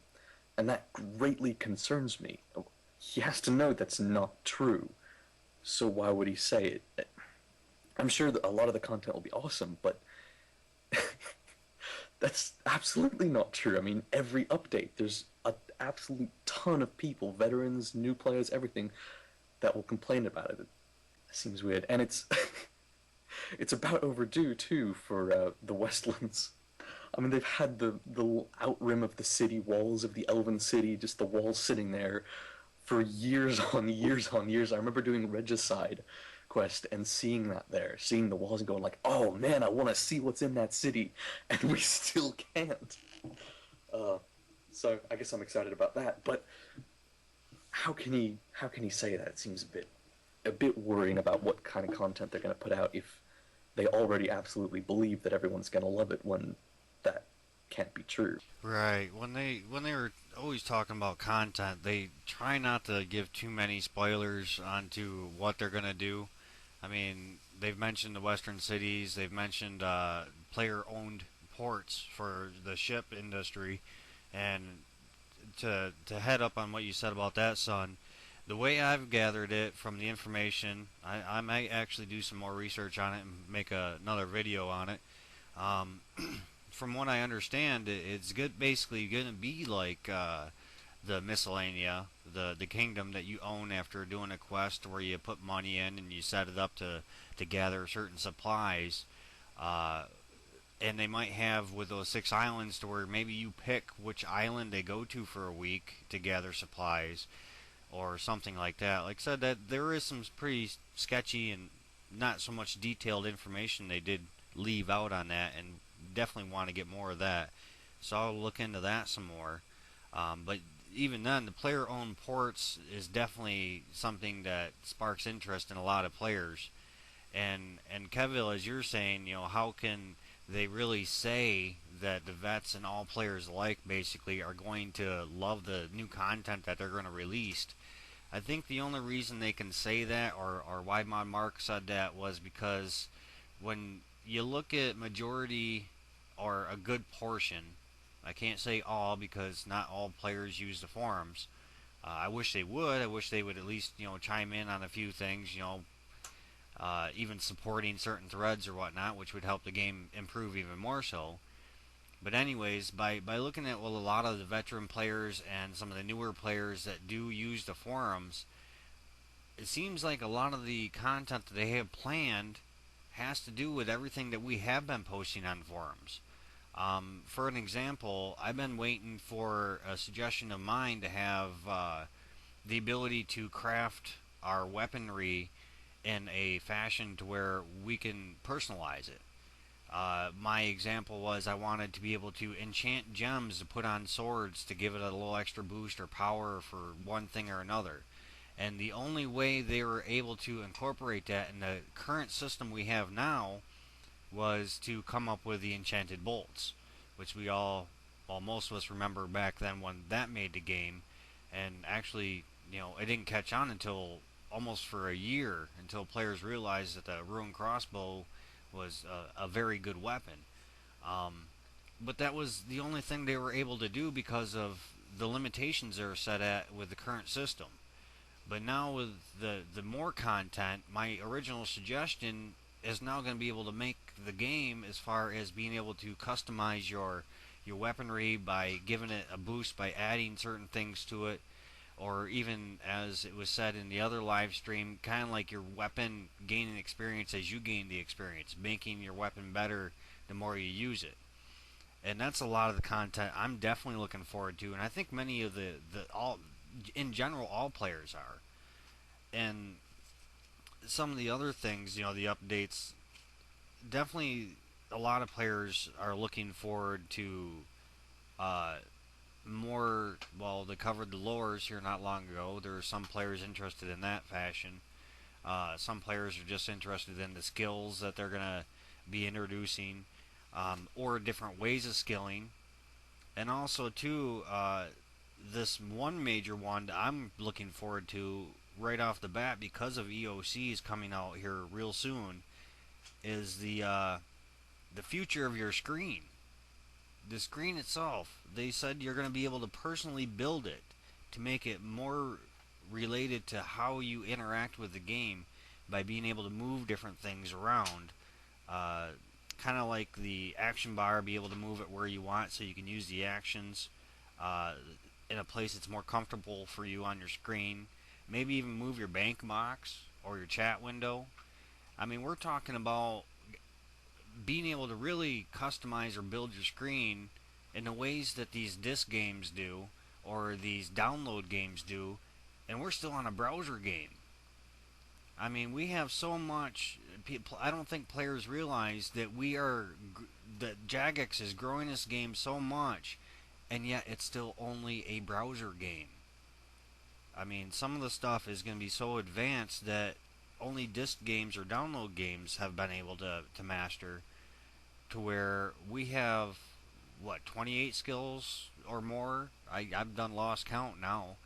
And that greatly concerns me. He has to know that's not true. So why would he say it? I'm sure that a lot of the content will be awesome, but that's absolutely not true. I mean, every update, there's an absolute ton of people, veterans, new players, everything, that will complain about it. It seems weird. And it's it's about overdue, too, for the Westlands. I mean, they've had the outrim of the city walls of the Elven City, just the walls sitting there for years on years on years. I remember doing Regicide quest and seeing that there, seeing the walls and going like, oh man, I want to see what's in that city, and we still can't. So I guess I'm excited about that. But how can he say that? It seems a bit worrying about what kind of content they're going to put out if they already absolutely believe that everyone's going to love it when that can't be true. Right. When they were always talking about content, they try not to give too many spoilers onto what they're gonna do. I mean, they've mentioned the Western cities. They've mentioned player-owned ports for the ship industry, and to head up on what you said about that, son. The way I've gathered it from the information, I might actually do some more research on it and make another video on it. Um, from what I understand, it's good, basically going to be like the miscellanea, the kingdom that you own after doing a quest where you put money in and you set it up to gather certain supplies. Uh, and they might have with those 6 islands to where maybe you pick which island they go to for a week to gather supplies or something like that. Like I said, that there is some pretty sketchy and not so much detailed information they did leave out on that, and definitely want to get more of that. So I'll look into that some more. But even then, the player-owned ports is definitely something that sparks interest in a lot of players. And Kevil, as you're saying, how can they really say that the vets and all players alike basically are going to love the new content that they're going to release? I think the only reason they can say that, or why Mod Mark said that, was because when you look at majority or a good portion, I can't say all because not all players use the forums. I wish they would. I wish they would at least chime in on a few things. Even supporting certain threads or whatnot, which would help the game improve even more so. But anyways, by looking at a lot of the veteran players and some of the newer players that do use the forums, it seems like a lot of the content that they have planned has to do with everything that we have been posting on forums. For an example, I've been waiting for a suggestion of mine to have the ability to craft our weaponry in a fashion to where we can personalize it. My example was I wanted to be able to enchant gems to put on swords to give it a little extra boost or power for one thing or another. And the only way they were able to incorporate that in the current system we have now was to come up with the enchanted bolts, which most of us remember back then when that made the game. And actually, it didn't catch on until almost for a year until players realized that the rune crossbow was a very good weapon. Um, but that was the only thing they were able to do because of the limitations they were set at with the current system. But now with the more content, my original suggestion is now going to be able to make the game as far as being able to customize your weaponry by giving it a boost by adding certain things to it, or even as it was said in the other live stream, kind of like your weapon gaining experience as you gain the experience, making your weapon better the more you use it. And that's a lot of the content I'm definitely looking forward to, and I think many of the all in general all players are. And some of the other things, the updates, definitely a lot of players are looking forward to uh, more. Well, they covered the lores here not long ago. There are some players interested in that fashion. Some players are just interested in the skills that they're going to be introducing, or different ways of skilling. And also, too, this one major one that I'm looking forward to right off the bat because of EOCs coming out here real soon is the future of your screen. The screen itself, they said you're going to be able to personally build it to make it more related to how you interact with the game by being able to move different things around. Uh, kind of like the action bar, be able to move it where you want so you can use the actions uh, in a place that's more comfortable for you on your screen. Maybe even move your bank box or your chat window. I mean, we're talking about being able to really customize or build your screen in the ways that these disc games do or these download games do, and we're still on a browser game. I mean, we have so much. People, I don't think players realize that that Jagex is growing this game so much, and yet it's still only a browser game. I mean, some of the stuff is going to be so advanced that only disc games or download games have been able to master, to where we have, what, 28 skills or more? I've done lost count now.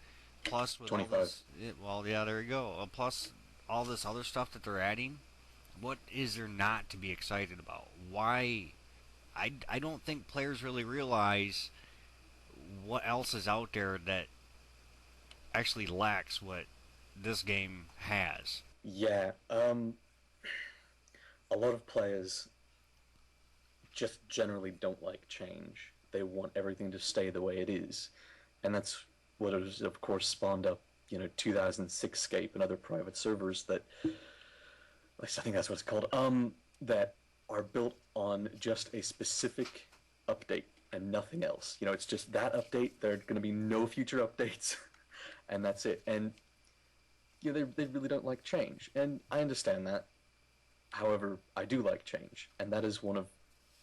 Plus, with all 25. this, well, yeah, there you go. Plus, all this other stuff that they're adding, what is there not to be excited about? Why? I don't think players really realize what else is out there that actually lacks what this game has. Yeah, a lot of players just generally don't like change. They want everything to stay the way it is. And that's what has, of course, spawned up, 2006 Scape and other private servers that, at least I think that's what it's called, that are built on just a specific update and nothing else. It's just that update. There are going to be no future updates, and that's it. And they really don't like change, and I understand that. However, I do like change, and that is one of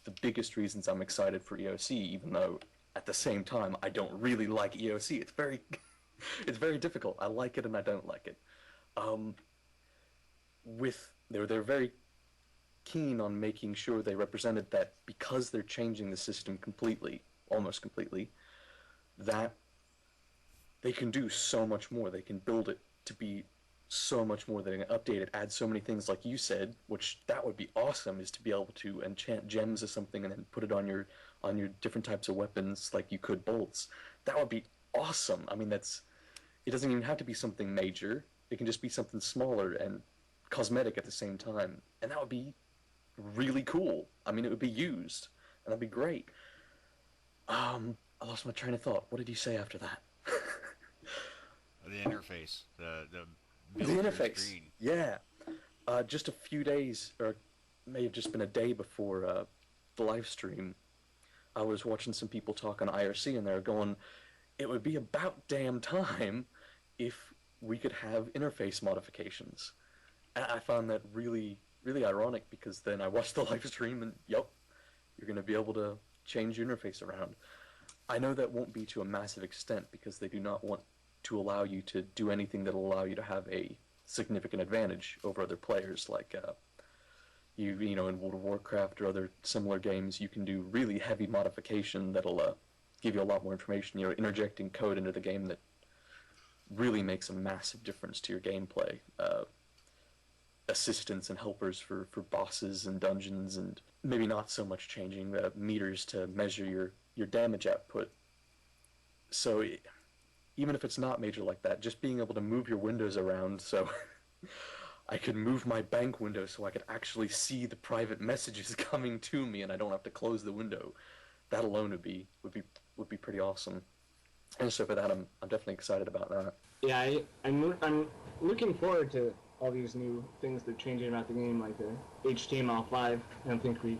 the biggest reasons I'm excited for EOC, even though at the same time I don't really like EOC. It's very it's very difficult. I like it and I don't like it. They're very keen on making sure they represented that because they're changing the system completely, almost completely, that they can do so much more. They can build it to be so much more. They can update it, add so many things, like you said, which that would be awesome, is to be able to enchant gems or something and then put it on your different types of weapons like you could bolts. That would be awesome. I mean, it doesn't even have to be something major. It can just be something smaller and cosmetic at the same time, and that would be really cool. I mean, it would be used, and that'd be great. I lost my train of thought. What did you say after that? The interface, the The build your interface, screen. yeah. Just a few days, or may have just been a day before the live stream, I was watching some people talk on IRC, and they were going, it would be about damn time if we could have interface modifications. And I found that really, really ironic, because then I watched the live stream and, yep, you're going to be able to change your interface around. I know that won't be to a massive extent, because they do not want to allow you to do anything that'll allow you to have a significant advantage over other players. Like, in World of Warcraft or other similar games, you can do really heavy modification that'll give you a lot more information. You're interjecting code into the game that really makes a massive difference to your gameplay. Assistants and helpers for bosses and dungeons, and maybe not so much changing meters to measure your damage output. So even if it's not major like that, just being able to move your windows around, so I could move my bank window so I could actually see the private messages coming to me and I don't have to close the window. That alone would be pretty awesome. And so for that, I'm definitely excited about that. Yeah, I'm looking forward to all these new things that are changing about the game, like the HTML5. I don't think we've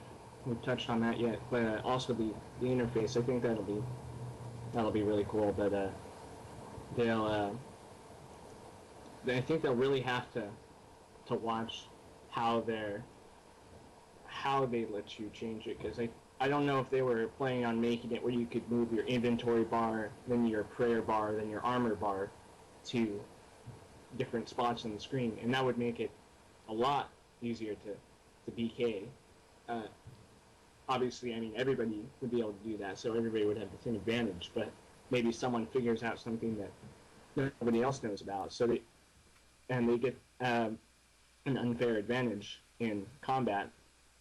touched on that yet, but also the interface. I think that'll be really cool. But I think they'll really have to watch how they let you change it, because I don't know if they were planning on making it where you could move your inventory bar, then your prayer bar, then your armor bar to different spots on the screen, and that would make it a lot easier to BK. Obviously, I mean, everybody would be able to do that, so everybody would have the same advantage, but maybe someone figures out something that nobody else knows about, so and they get an unfair advantage in combat,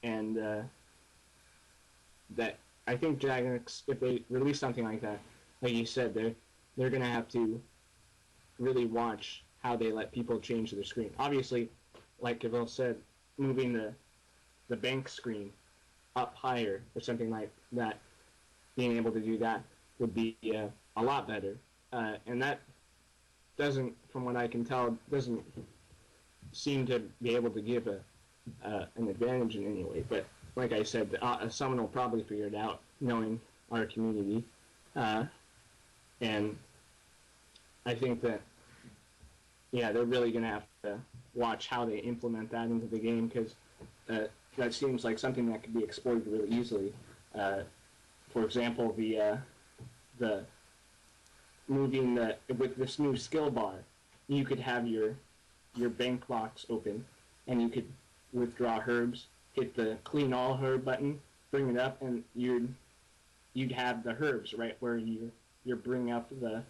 and that I think Jagex, if they release something like that, like you said, they're gonna have to really watch how they let people change their screen. Obviously, like Gabriel said, moving the bank screen up higher or something like that, being able to do that would be a lot better. And that doesn't, from what I can tell, doesn't seem to be able to give an advantage in any way. But like I said, someone will probably figure it out, knowing our community. And I think that, yeah, they're really going to have to watch how they implement that into the game, because that seems like something that could be exploited really easily. For example, the moving with this new skill bar, you could have your bank box open, and you could withdraw herbs, hit the clean all herb button, bring it up, and you'd have the herbs right where you're bringing up the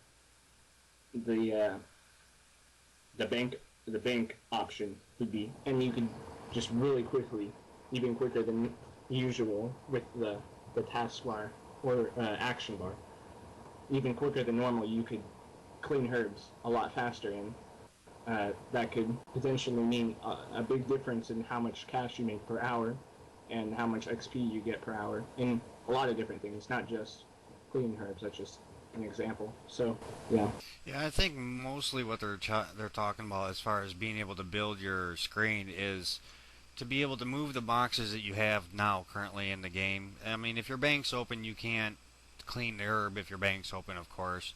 bank option would be, and you can just really quickly, even quicker than usual with the taskbar or action bar, even quicker than normal, you could clean herbs a lot faster, and that could potentially mean a big difference in how much cash you make per hour and how much XP you get per hour in a lot of different things, not just cleaning herbs. That's just an example. So, yeah. Yeah, I think mostly what they're talking about as far as being able to build your screen is to be able to move the boxes that you have now currently in the game. I mean, if your bank's open, you can't clean the herb if your bank's open, of course.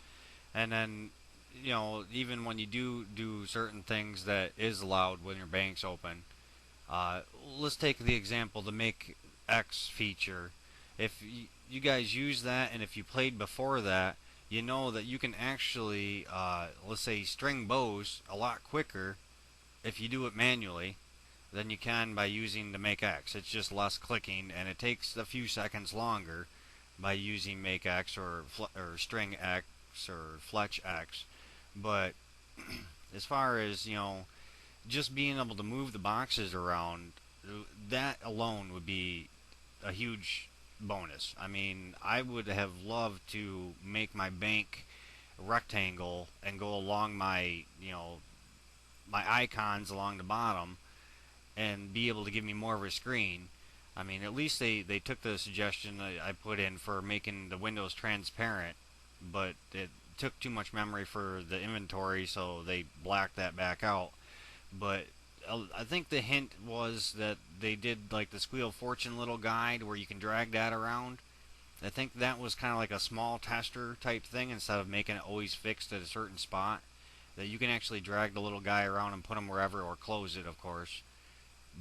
And then, even when you do certain things that is allowed when your bank's open, let's take the example, the make X feature. If you guys use that, and if you played before that, you know that you can actually, let's say, string bows a lot quicker if you do it manually than you can by using the make X. It's just less clicking, and it takes a few seconds longer by using make X or string X or fletch X. But as far as just being able to move the boxes around, that alone would be a huge bonus. I mean, I would have loved to make my bank rectangle and go along my my icons along the bottom and be able to give me more of a screen. I mean, at least they took the suggestion I put in for making the windows transparent, but it took too much memory for the inventory, so they blacked that back out. But I think the hint was that they did like the Squeal of Fortune little guide where you can drag that around. I think that was kind of like a small tester type thing instead of making it always fixed at a certain spot. That you can actually drag the little guy around and put him wherever, or close it, of course.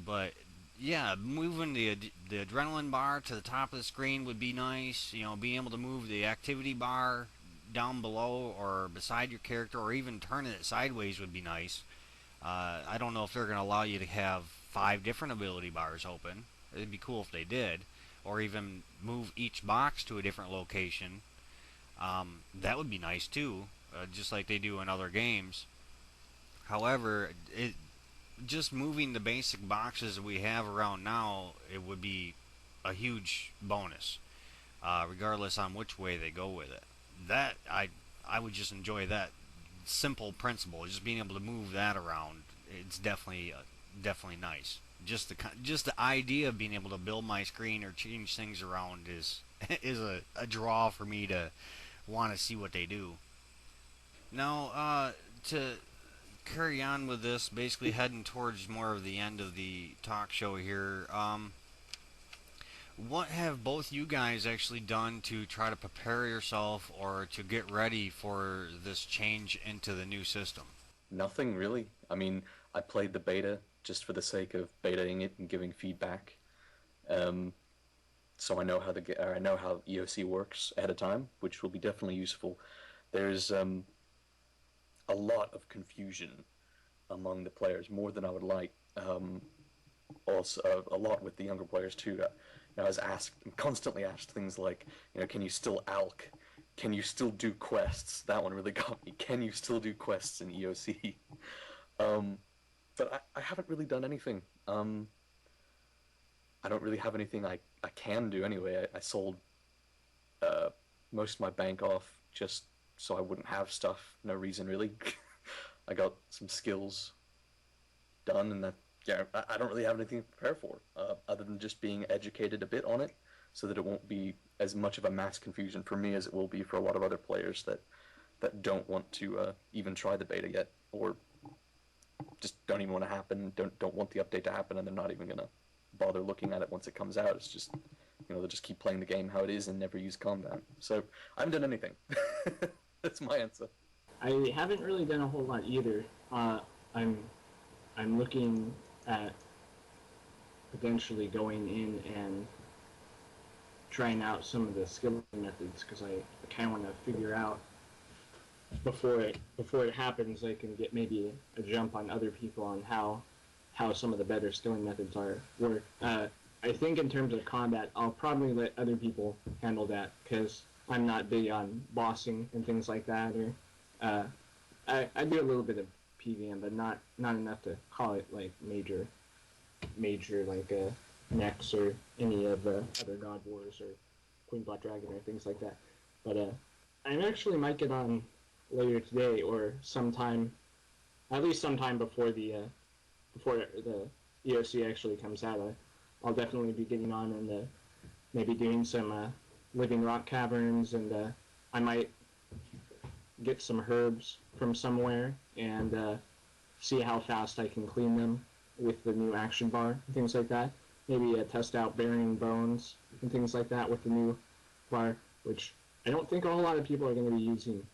But yeah, moving the adrenaline bar to the top of the screen would be nice. Being able to move the activity bar down below or beside your character, or even turning it sideways would be nice. I don't know if they're going to allow you to have 5 different ability bars open. It'd be cool if they did. Or even move each box to a different location. That would be nice too, just like they do in other games. However, just moving the basic boxes that we have around now, it would be a huge bonus, regardless on which way they go with it. That I would just enjoy that simple principle, just being able to move that around. It's definitely nice. Just the idea of being able to build my screen or change things around is a draw for me to want to see what they do. Now, to carry on with this, basically heading towards more of the end of the talk show here. What have both you guys actually done to try to prepare yourself or to get ready for this change into the new system? Nothing really. I mean, I played the beta just for the sake of betaing it and giving feedback. So I know how EOC works ahead of time, which will be definitely useful. There's a lot of confusion among the players, more than I would like. Also, a lot with the younger players too. I was constantly asked things like, can you still alch? Can you still do quests? That one really got me. Can you still do quests in EOC? But I haven't really done anything. I don't really have anything I can do anyway. I sold uh, most of my bank off just so I wouldn't have stuff. No reason really. I got some skills done, and that yeah, I don't really have anything to prepare for other than just being educated a bit on it, so that it won't be as much of a mass confusion for me as it will be for a lot of other players that don't want to even try the beta yet, or just don't even want to happen, don't want the update to happen, and they're not even gonna bother looking at it once it comes out. It's just, they'll just keep playing the game how it is and never use combat. So I haven't done anything. That's my answer. I haven't really done a whole lot either. I'm I'm looking at potentially going in and trying out some of the skilling methods because I kind of want to figure out before it happens. I can get maybe a jump on other people on how some of the better skilling methods work. I think in terms of combat, I'll probably let other people handle that because I'm not big on bossing and things like that. Or I do a little bit of PVM, but not enough to call it like major like Nex or any of the other God Wars or Queen Black Dragon or things like that. But I actually might get on later today or sometime, at least sometime before the EOC actually comes out. I'll definitely be getting on and maybe doing some living rock caverns, and I might get some herbs from somewhere and see how fast I can clean them with the new action bar and things like that. Maybe test out burying bones and things like that with the new bar, which I don't think a whole lot of people are going to be using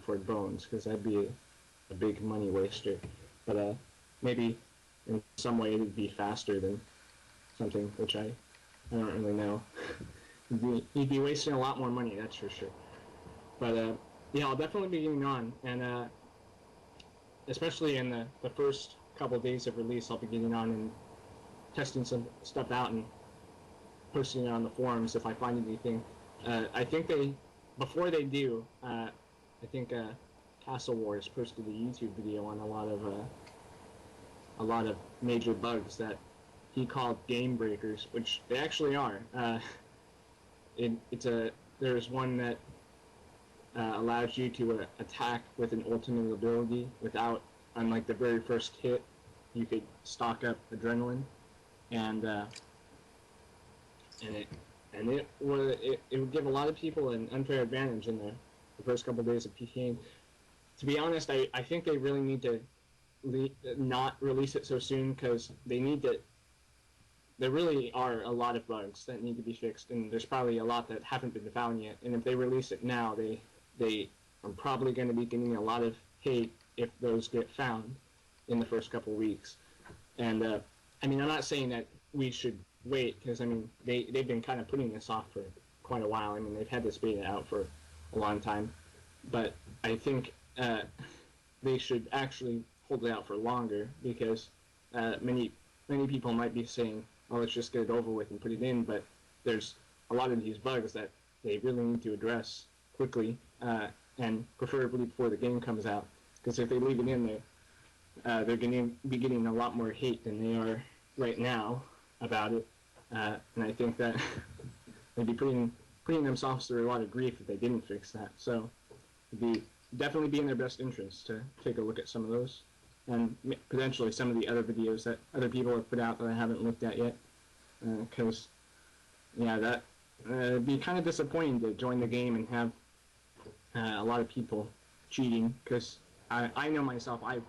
for bones because that'd be a big money waster. But maybe in some way it'd be faster than something, which I don't really know. You'd be wasting a lot more money, that's for sure. But yeah, I'll definitely be getting on, and especially in the first couple of days of release, I'll be getting on and testing some stuff out and posting it on the forums if I find anything. I think before they do, I think Castle Wars posted a YouTube video on a lot of major bugs that he called game breakers, which they actually are. There's one that allows you to attack with an ultimate ability without, on like the very first hit, you could stock up adrenaline, and it would give a lot of people an unfair advantage in the first couple of days of PKing. To be honest, I think they really need to not release it so soon because they need to. There really are a lot of bugs that need to be fixed, and there's probably a lot that haven't been found yet. And if they release it now, they are probably going to be getting a lot of hate if those get found in the first couple of weeks. And I mean, I'm not saying that we should wait because I mean they've been kind of putting this off for quite a while. I mean, they've had this beta out for a long time, but I think they should actually hold it out for longer because many people might be saying, "Oh, let's just get it over with and put it in," but there's a lot of these bugs that they really need to address quickly and preferably before the game comes out. Because if they leave it in there, they're going to be getting a lot more hate than they are right now about it, and I think that they'd be putting themselves through a lot of grief if they didn't fix that. So it'd definitely be in their best interest to take a look at some of those, and potentially some of the other videos that other people have put out that I haven't looked at yet. Because, yeah, that it'd be kind of disappointing to join the game and have a lot of people cheating. Because I know myself, I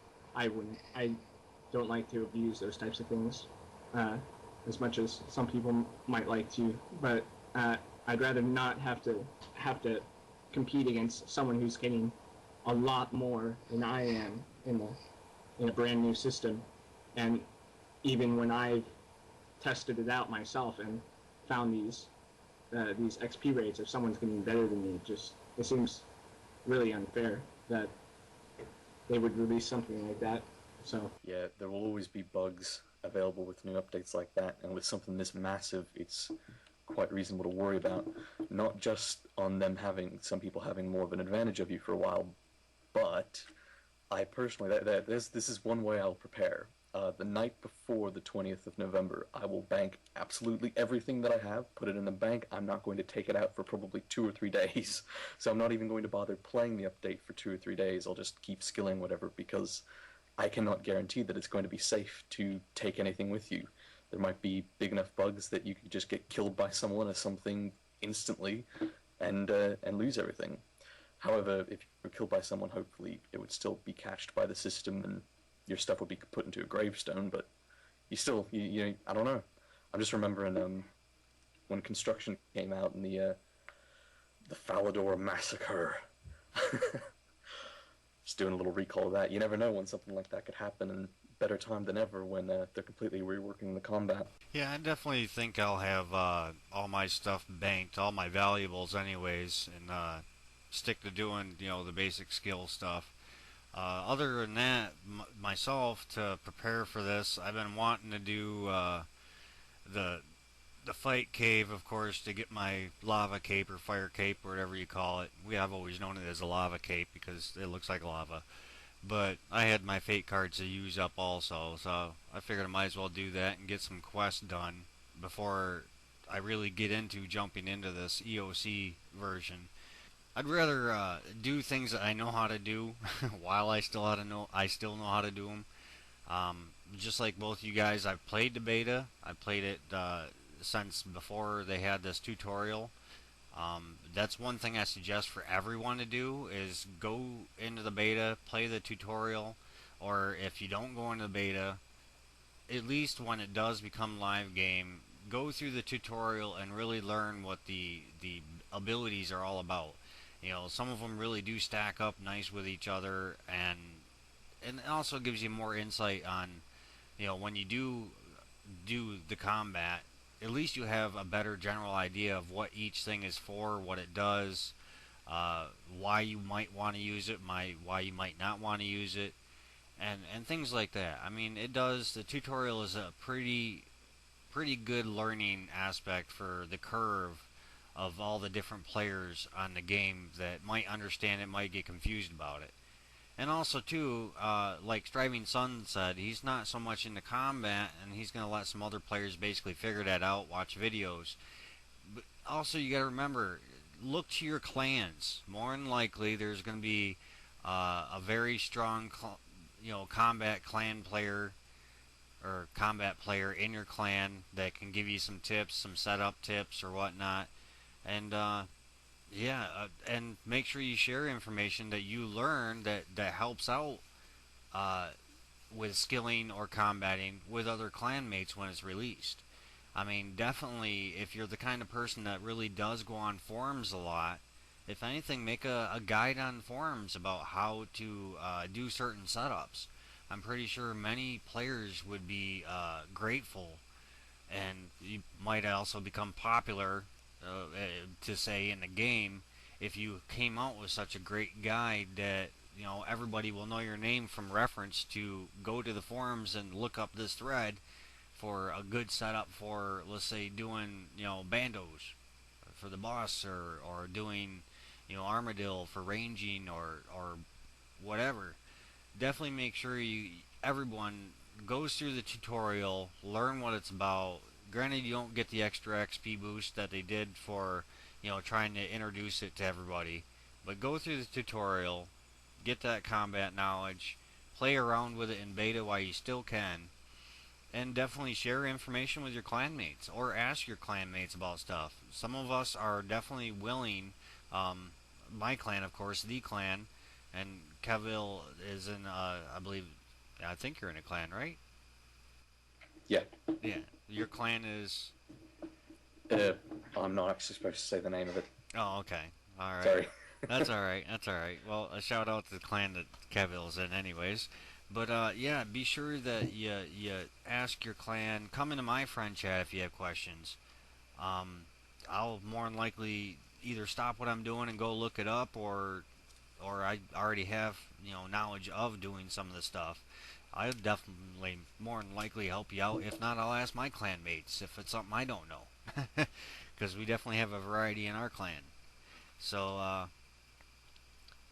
wouldn't. I don't like to abuse those types of things as much as some people might like to. But I'd rather not have to compete against someone who's getting a lot more than I am in a brand new system. And even when I've tested it out myself and found these XP rates, if someone's getting better than me, it seems really unfair that they would release something like that. So Yeah, there will always be bugs available with new updates like that, and with something this massive, it's quite reasonable to worry about. Not just on them some people having more of an advantage of you for a while, but I personally, this is one way I'll prepare. The night before the 20th of November, I will bank absolutely everything that I have, put it in the bank. I'm not going to take it out for probably 2 or 3 days. So I'm not even going to bother playing the update for 2 or 3 days. I'll just keep skilling whatever because I cannot guarantee that it's going to be safe to take anything with you. There might be big enough bugs that you could just get killed by someone or something instantly and lose everything. However, if you were killed by someone, hopefully it would still be catched by the system and your stuff would be put into a gravestone. But I don't know. I'm just remembering when construction came out and the Falador massacre. Just doing a little recall of that. You never know when something like that could happen, and better time than ever when they're completely reworking the combat. Yeah, I definitely think I'll have all my stuff banked, all my valuables, anyways, and stick to doing the basic skill stuff. Other than that, myself to prepare for this, I've been wanting to do the the fight cave, of course, to get my lava cape or fire cape or whatever you call it. I've always known it as a lava cape because it looks like lava. But I had my fate cards to use up also, so I figured I might as well do that and get some quests done before I really get into jumping into this EOC version. I'd rather do things that I know how to do while I still know how to do them. Just like both you guys, I've played the beta. I played it since before they had this tutorial. That's one thing I suggest for everyone to do is go into the beta, play the tutorial, or if you don't go into the beta, at least when it does become live game, go through the tutorial and really learn what the abilities are all about. Some of them really do stack up nice with each other, and it also gives you more insight on when you do the combat, at least you have a better general idea of what each thing is for, what it does, why you might want to use it, why you might not want to use it, and things like that. I mean, it does. The tutorial is a pretty good learning aspect for the curve of all the different players on the game that might understand it, might get confused about it. And also too, like Striving Sun said, he's not so much into combat, and he's gonna let some other players basically figure that out, watch videos. But also, you gotta remember, look to your clans. More than likely, there's gonna be a very strong, combat clan player or combat player in your clan that can give you some tips, some setup tips or whatnot. And yeah, and make sure you share information that you learn that helps out uh, with skilling or combating with other clanmates when it's released. I mean, definitely, if you're the kind of person that really does go on forums a lot, if anything, make a guide on forums about how to do certain setups. I'm pretty sure many players would be grateful, and you might also become popular, to say, in the game if you came out with such a great guide that everybody will know your name from reference to go to the forums and look up this thread for a good setup for, let's say, doing bandos for the boss, or doing armadillo for ranging, or whatever. Definitely make sure everyone goes through the tutorial, learn what it's about. Granted, you don't get the extra XP boost that they did for trying to introduce it to everybody, but go through the tutorial, get that combat knowledge, play around with it in beta while you still can, and definitely share information with your clanmates or ask your clanmates about stuff. Some of us are definitely willing. My clan, of course, the clan, and Kevil is in. I believe, I think you're in a clan, right? Yeah. Yeah, your clan is. Uh, I'm not actually supposed to say the name of it. Oh, okay. All right. Sorry. That's all right. That's all right. Well, a shout out to the clan that Kevil's in, anyways. But yeah, be sure that you ask your clan. Come into my friend chat if you have questions. Um, I'll more than likely either stop what I'm doing and go look it up, or I already have knowledge of doing some of the stuff. I'll definitely more than likely help you out. If not, I'll ask my clanmates if it's something I don't know, because we definitely have a variety in our clan. So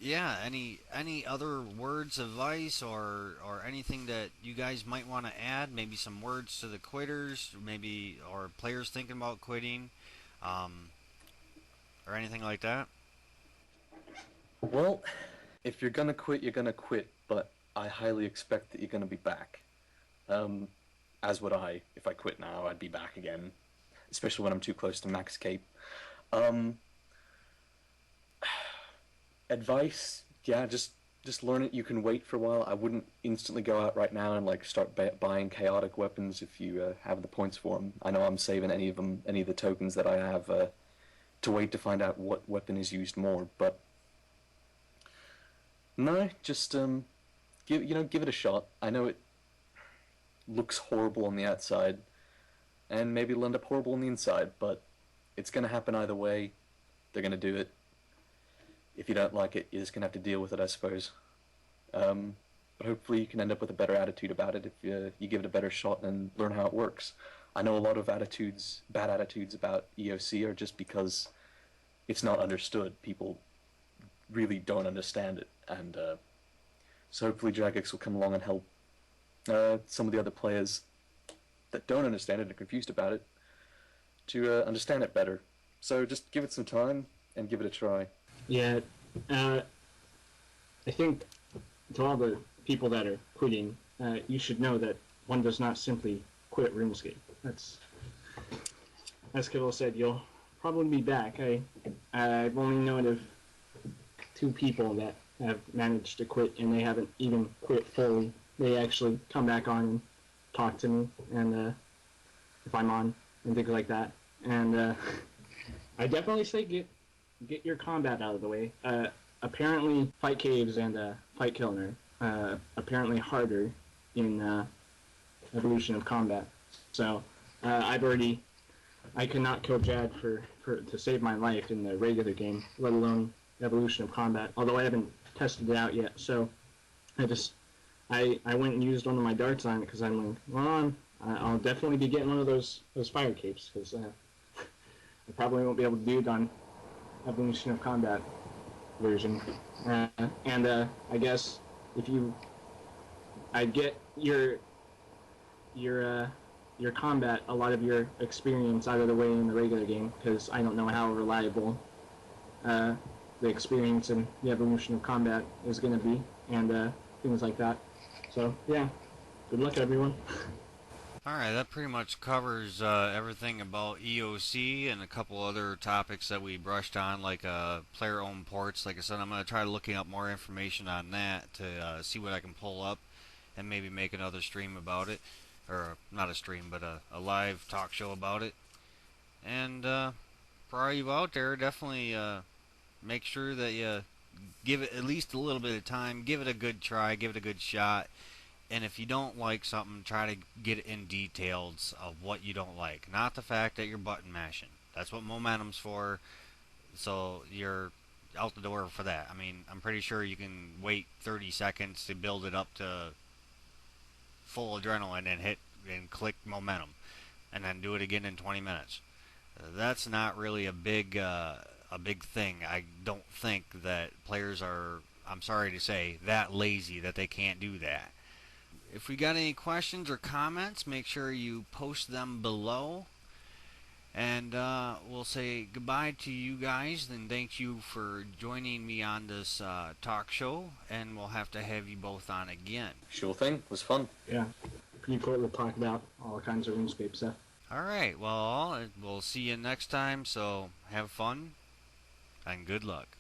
yeah, any other words of advice or anything that you guys might want to add? Maybe some words to the quitters, maybe or players thinking about quitting, um, or anything like that. Well, if you're gonna quit, you're gonna quit, but I highly expect that you're gonna be back. Um, as would I. If I quit now, I'd be back again, especially when I'm too close to max cape. Um, Advice, yeah, just learn it. You can wait for a while. I wouldn't instantly go out right now and like start buying chaotic weapons if you have the points for them. I know I'm saving any of the tokens that I have to wait to find out what weapon is used more. But no, just give it a shot. I know it looks horrible on the outside, and maybe it'll end up horrible on the inside, but it's gonna happen either way. They're gonna do it. If you don't like it, you're just gonna have to deal with it, I suppose. But hopefully you can end up with a better attitude about it if you give it a better shot and learn how it works. I know a lot of bad attitudes about EOC are just because it's not understood. People really don't understand it, and so hopefully Jagex will come along and help some of the other players that don't understand it and are confused about it to understand it better. So just give it some time and give it a try. Yeah, uh, I think to all the people that are quitting, you should know that one does not simply quit RuneScape. That's as Kibble said. You'll probably be back. I've only known of 2 people that have managed to quit, and they haven't even quit fully. They actually come back on and talk to me, and if I'm on and things like that. And I definitely say get your combat out of the way. Apparently, fight caves and fight kilner apparently harder in evolution of combat. So I could not kill Jad for to save my life in the regular game, let alone evolution of combat. Although I haven't tested it out yet, so I went and used one of my darts on it because I'm like, well, I'll definitely be getting one of those fire capes because I probably won't be able to do it on evolution of combat version. And I guess if I get your combat, a lot of your experience out of the way in the regular game because I don't know how reliable the experience in the evolution of combat is going to be, and things like that. So yeah, good luck everyone. Alright, that pretty much covers everything about EOC and a couple other topics that we brushed on, like player-owned ports. Like I said, I'm going to try looking up more information on that to see what I can pull up and maybe make another stream about it. Or, not a stream, but a live talk show about it. And for all you out there, definitely make sure that you give it at least a little bit of time, give it a good try, give it a good shot. And if you don't like something, try to get in details of what you don't like. Not the fact that you're button mashing. That's what momentum's for. So you're out the door for that. I mean, I'm pretty sure you can wait 30 seconds to build it up to full adrenaline and hit and click momentum, and then do it again in 20 minutes. That's not really a big thing. I don't think that players are, I'm sorry to say, that lazy that they can't do that. If we got any questions or comments, make sure you post them below. And we'll say goodbye to you guys. And thank you for joining me on this talk show. And we'll have to have you both on again. Sure thing. It was fun. Yeah, pretty cool to talk about all kinds of RuneScape stuff. Alright, well, we'll see you next time. So have fun and good luck.